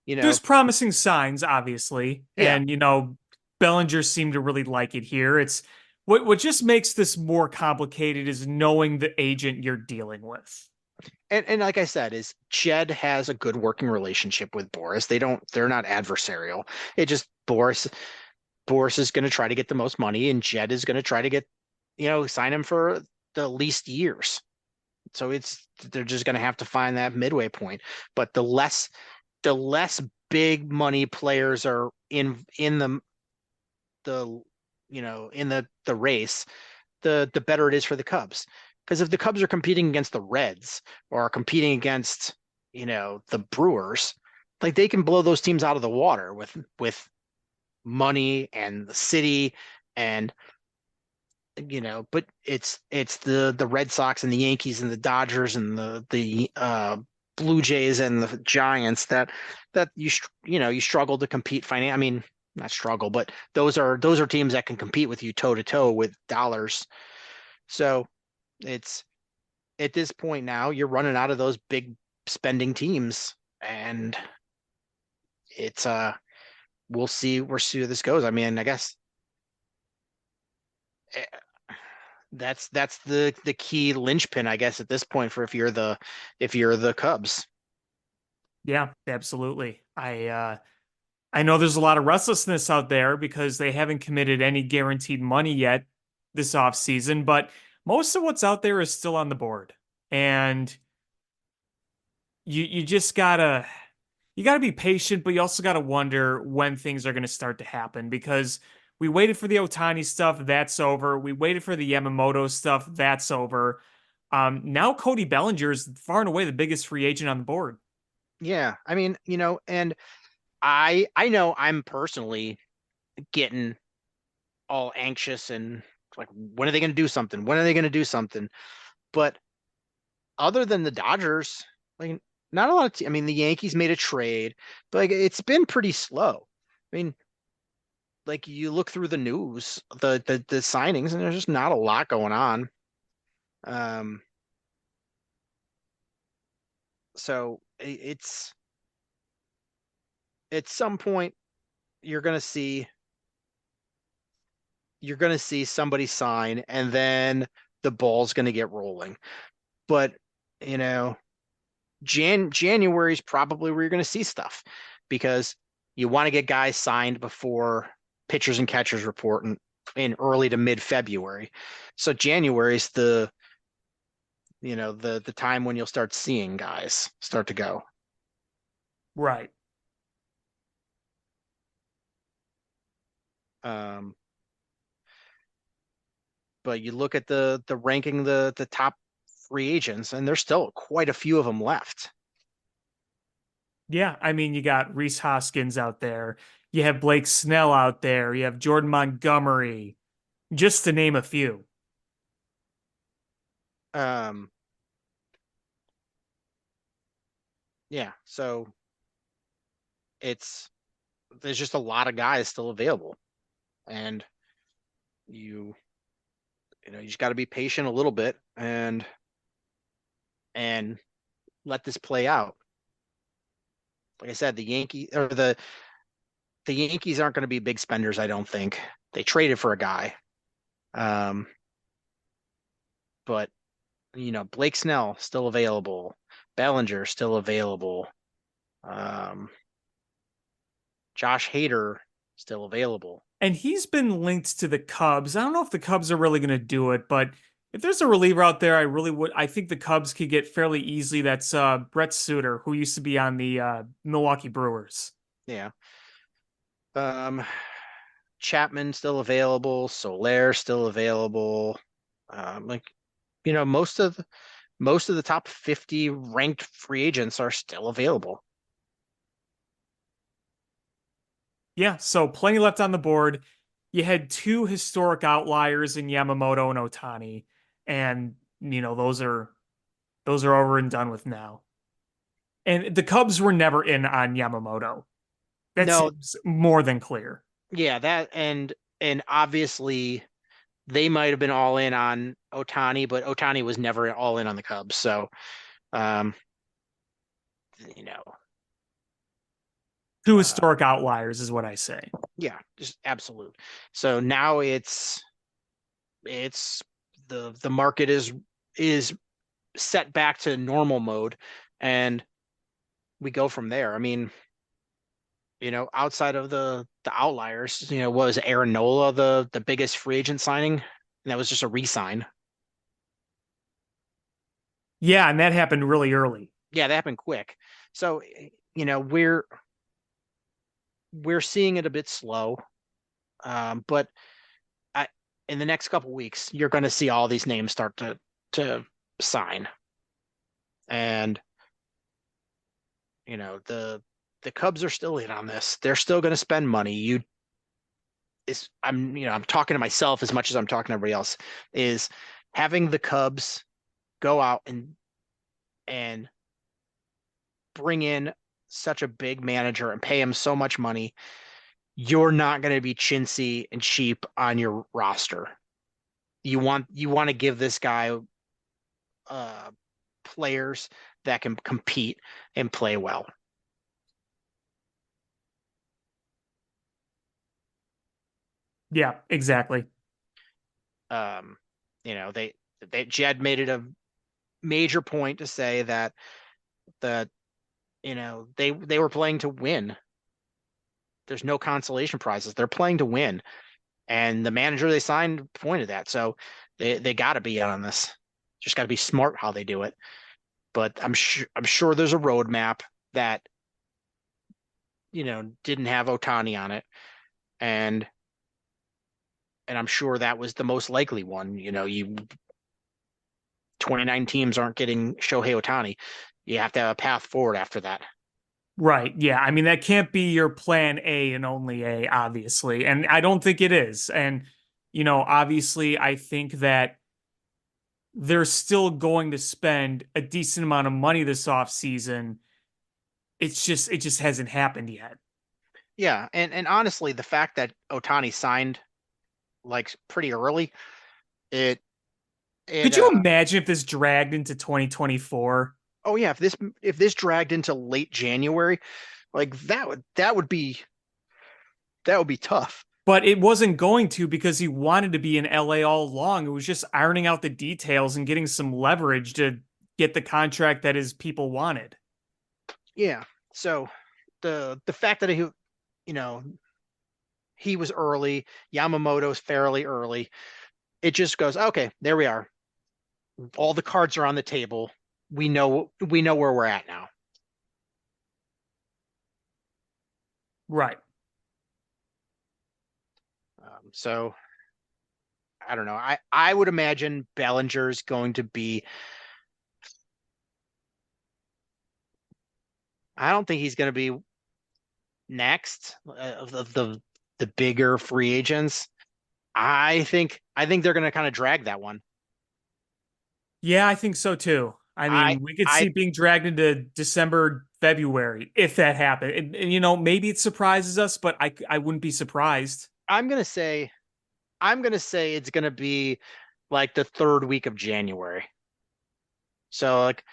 There's promising signs, obviously. yeah. And, Bellinger seemed to really like it here. It's what just makes this more complicated is knowing the agent you're dealing with. And like I said, is Jed has a good working relationship with Boris. They're not adversarial. It just Boris is going to try to get the most money, and Jed is going to try to get, sign him for the least years. So they're just going to have to find that midway point. But the less big money players are in the race, the better it is for the Cubs. Because if the Cubs are competing against the Reds or are competing against, the Brewers, like they can blow those teams out of the water with money and the city and but it's the Red Sox and the Yankees and the Dodgers and the Blue Jays and the Giants that you struggle to compete I mean, not struggle, but those are teams that can compete with you toe to toe with dollars. So it's at this point now you're running out of those big spending teams, and it's we'll see where this goes. I mean, I guess that's the key linchpin, I guess, at this point for if you're the Cubs. Yeah, absolutely. I know there's a lot of restlessness out there because they haven't committed any guaranteed money yet this offseason, but most of what's out there is still on the board. And you just gotta be patient, but you also gotta wonder when things are gonna start to happen because we waited for the Ohtani stuff, that's over. We waited for the Yamamoto stuff, that's over. Now Cody Bellinger is far and away the biggest free agent on the board. Yeah, I mean, and I know I'm personally getting all anxious and like, when are they going to do something? When are they going to do something? But other than the Dodgers, like not a lot of I mean, the Yankees made a trade, but like it's been pretty slow. I mean, like you look through the news, the signings, and there's just not a lot going on. Um, so it's at some point you're gonna see somebody sign, and then the ball's gonna get rolling. But you know, January is probably where you're gonna see stuff because you want to get guys signed before pitchers and catchers report in early to mid February. So January is the time when you'll start seeing guys start to go. Right. Um, but you look at the ranking, the top free agents, and there's still quite a few of them left. Yeah, I mean, you got Reese Hoskins out there. You have Blake Snell out there. You have Jordan Montgomery. just to name a few. Um, yeah, so it's there's just a lot of guys still available, and you you just got to be patient a little bit and let this play out. Like I said, the Yankees aren't going to be big spenders, I don't think. They traded for a guy. Um, but Blake Snell still available, Bellinger still available, um, Josh Hader still available. And he's been linked to the Cubs. I don't know if the Cubs are really going to do it, but if there's a reliever out there, I think the Cubs could get fairly easily. That's Brett Suter, who used to be on the Milwaukee Brewers. Yeah. Um, Chapman still available, Soler still available. Like most of the top 50 ranked free agents are still available. Yeah, so plenty left on the board. You had two historic outliers in Yamamoto and Otani, and those are over and done with now. And the Cubs were never in on Yamamoto. That No, seems more than clear. yeah, that and obviously they might have been all in on Otani, but Otani was never all in on the Cubs. So, um, you know, Two uh, historic outliers is what I say. yeah, just absolute. So now it's the market is set back to normal mode, and we go from there. I mean, outside of the outliers, was Aaron Nola the biggest free agent signing? And that was just a re-sign. Yeah, and that happened really early. Yeah, that happened quick. So, we're seeing it a bit slow. But I in the next couple weeks, you're going to see all these names start to sign, and the Cubs are still in on this. They're still going to spend money. I'm talking to myself as much as I'm talking to everybody else. Is having the Cubs go out and bring in such a big manager and pay him so much money, you're not going to be chintzy and cheap on your roster. You want to give this guy uh, players that can compete and play well. Yeah, exactly. Um, Jed made it a major point to say that they were playing to win. There's no consolation prizes. They're playing to win, and the manager they signed pointed that. So they got to be on this. Just got to be smart how they do it. But I'm sure there's a roadmap that didn't have Otani on it, and I'm sure that was the most likely one. 29 teams aren't getting Shohei Otani. You have to have a path forward after that. Right. Yeah. I mean, that can't be your plan A and only A, obviously. And I don't think it is. And, obviously, I think that they're still going to spend a decent amount of money this offseason. It just hasn't happened yet. Yeah, and honestly, the fact that Otani signed like pretty early, it it Could you imagine if this dragged into 2024? oh yeah, if this dragged into late January, like that would be tough. But it wasn't going to because he wanted to be in LA all along. It was just ironing out the details and getting some leverage to get the contract that his people wanted. Yeah. So the fact that you know, he was early, Yamamoto's fairly early, it just goes, okay, there we are. All the cards are on the table. We know where we're at now. Right. So I don't know. I would imagine Bellinger's going to be. I don't think he's going to be next of the bigger free agents. I think they're going to kind of drag that one. Yeah, I think so too. I I mean, we could see I it being dragged into December, February if that happened. Maybe it surprises us, but I wouldn't be surprised. I'm going to say it's going to be like the third week of January. So like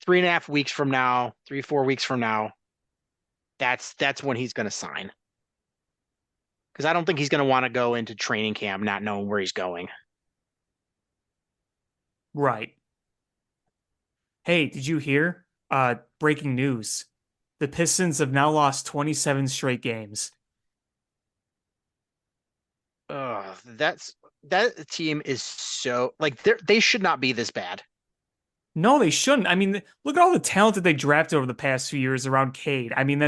3.5 weeks from now, 3, 4 weeks from now, that's when he's going to sign. Because I don't think he's going to want to go into training camp not knowing where he's going. Right. Hey, did you hear? Breaking news. The Pistons have now lost 27 straight games. That team is so like they should not be this bad. No, they shouldn't. I mean, look at all the talent that they drafted over the past few years around Cade. I mean,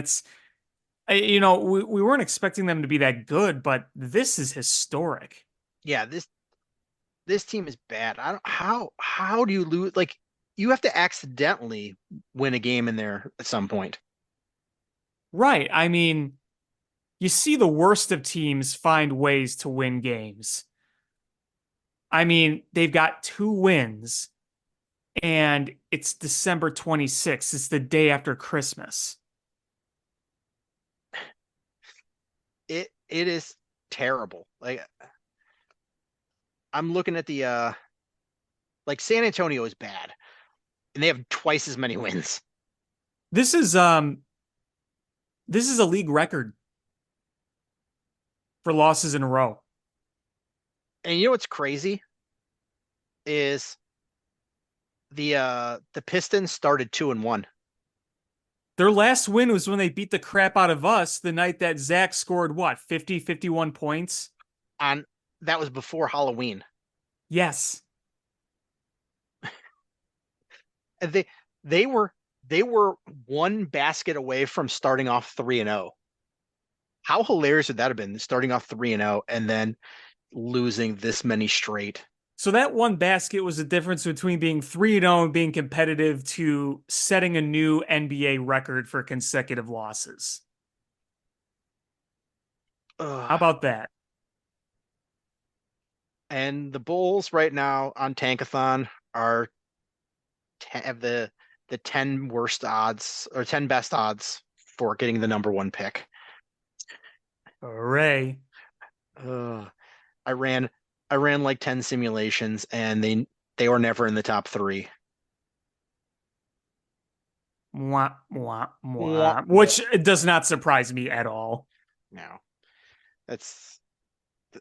we weren't expecting them to be that good, but this is historic. Yeah, this team is bad. I don't how do you lose like you have to accidentally win a game in there at some point. Right. I mean, you see the worst of teams find ways to win games. I mean, they've got 2 wins, and it's December 26th. It's the day after Christmas. It is terrible. Like I'm looking at the like San Antonio is bad and they have twice as many wins. This is um this is a league record for losses in a row. And you know what's crazy is the Pistons started 2-1 Their last win was when they beat the crap out of us the night that Zach scored what, 50, 51 points? on that was before Halloween. Yes. And they were they were one basket away from starting off 3-0. How hilarious would that have been starting off 3-0 and then losing this many straight? So that one basket was the difference between being 3-0 and being competitive to setting a new NBA record for consecutive losses. How Ugh. about that? And the Bulls right now on Tankathon are have the 10 worst odds or 10 best odds for getting the number one pick. Hooray. Ugh. I ran I ran like 10 simulations and they were never in the top three. Mwah, mwah, Mwah, mwah. mwah. Which does not surprise me at all. No. That's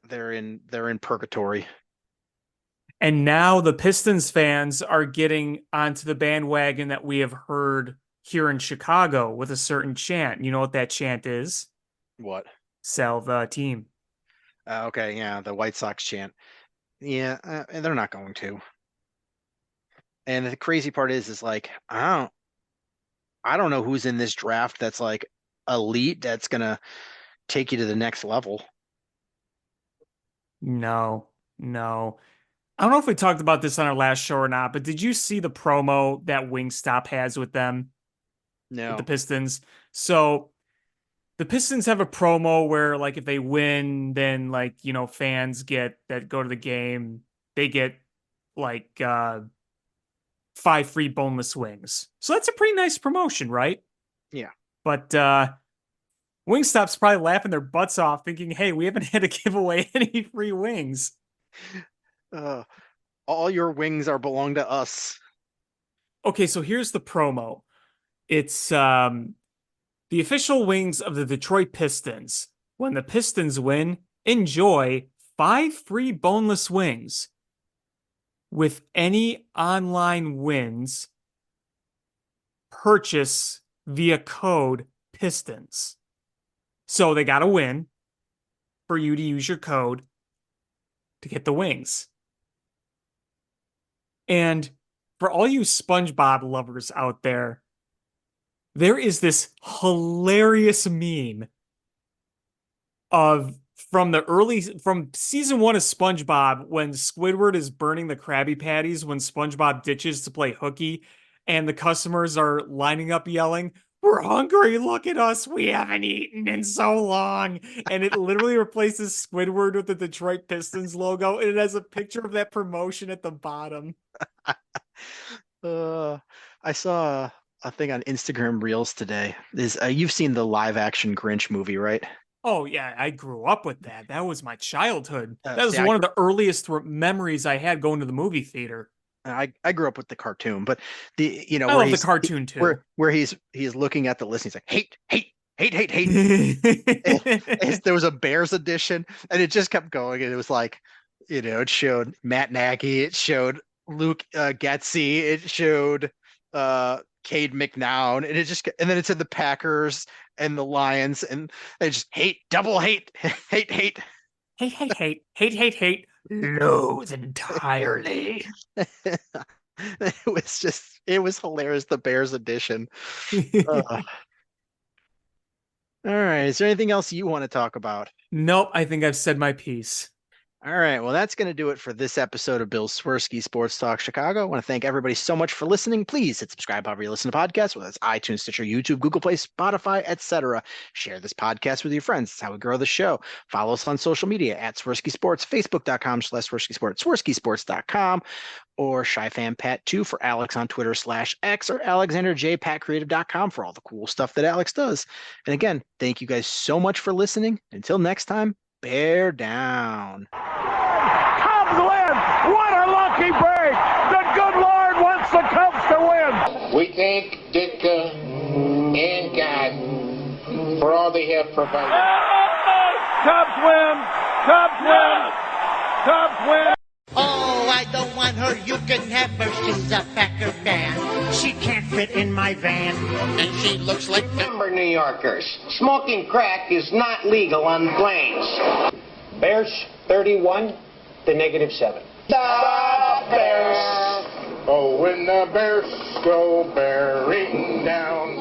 they're in purgatory. And now the Pistons fans are getting onto the bandwagon that we have heard here in Chicago with a certain chant. You know what that chant is? What? Sell the team. Okay, yeah, the White Sox chant. Yeah, and they're not going to. And the crazy part is like I don't know who's in this draft that's like elite that's gonna take you to the next level. No, no. I don't know if we talked about this on our last show or not, but did you see the promo that Wingstop has with them, with the No. Pistons? So the Pistons have a promo where, like, if they win, then, like, fans that go to the game, they get like 5 free boneless wings. So that's a pretty nice promotion, right? Yeah. But Wingstop's probably laughing their butts off, thinking, "Hey, we haven't had to give away any free wings." Uh, all your wings are belong to us. Okay, so here's the promo. It's the official wings of the Detroit Pistons. When the Pistons win, enjoy 5 free boneless wings with any online wins purchase via code Pistons. So they got to win for you to use your code to get the wings. And for all you SpongeBob lovers out there is this hilarious meme of from season 1 of SpongeBob when Squidward is burning the Krabby Patties when SpongeBob ditches to play hooky and the customers are lining up yelling, we're hungry. Look at us. We haven't eaten in so long. And it literally replaces Squidward with the Detroit Pistons logo. And it has a picture of that promotion at the bottom. I saw a thing on Instagram Reels today. You've seen the live action Grinch movie, right? Oh, yeah, I grew up with that. That was my childhood. That was See, one of the earliest memories I had going to the movie theater. I grew up with the cartoon, but I where love the cartoon too. where he's looking at the list, he's like hate, hate, hate, hate, hate. There was a Bears edition, and it just kept going, and it was like, it showed Matt Nagy, it showed Luke Getzey, it showed Cade McNown, and then it said the Packers and the Lions, and they just hate, double hate, hate, hate. Hate, hate, hate, hate, hate, hate, loathe entirely. It was hilarious, the Bears edition. All right. Is there anything else you want to talk about? Nope, I think I've said my piece. All right. Well, that's going to do it for this episode of Bill's Swerski Sports Talk Chicago. I want to thank everybody so much for listening. Please hit subscribe however you listen to podcasts, whether it's iTunes, Stitcher, YouTube, Google Play, Spotify, etc. Share this podcast with your friends. It's how we grow the show. Follow us on social media at Swerski Sports, Facebook.com/Swerski Sports, SwerskiSports.com, or ShyFanPat2 for Alex on Twitter /X, or AlexanderJPatCreative.com for all the cool stuff that Alex does. And again, thank you guys so much for listening. Until next time, bear down. Cubs win! What a lucky break! The good Lord wants the Cubs to win! We thank Ditka and God for all they have provided. Cubs win! Cubs win! Cubs win! Oh, I don't want her. You can have her. She's a Packer fan. She can't fit in my van. And she looks like... Remember, New Yorkers, smoking crack is not legal on planes. Bears 31 to -7. The Bears! Oh, when the Bears go bearing down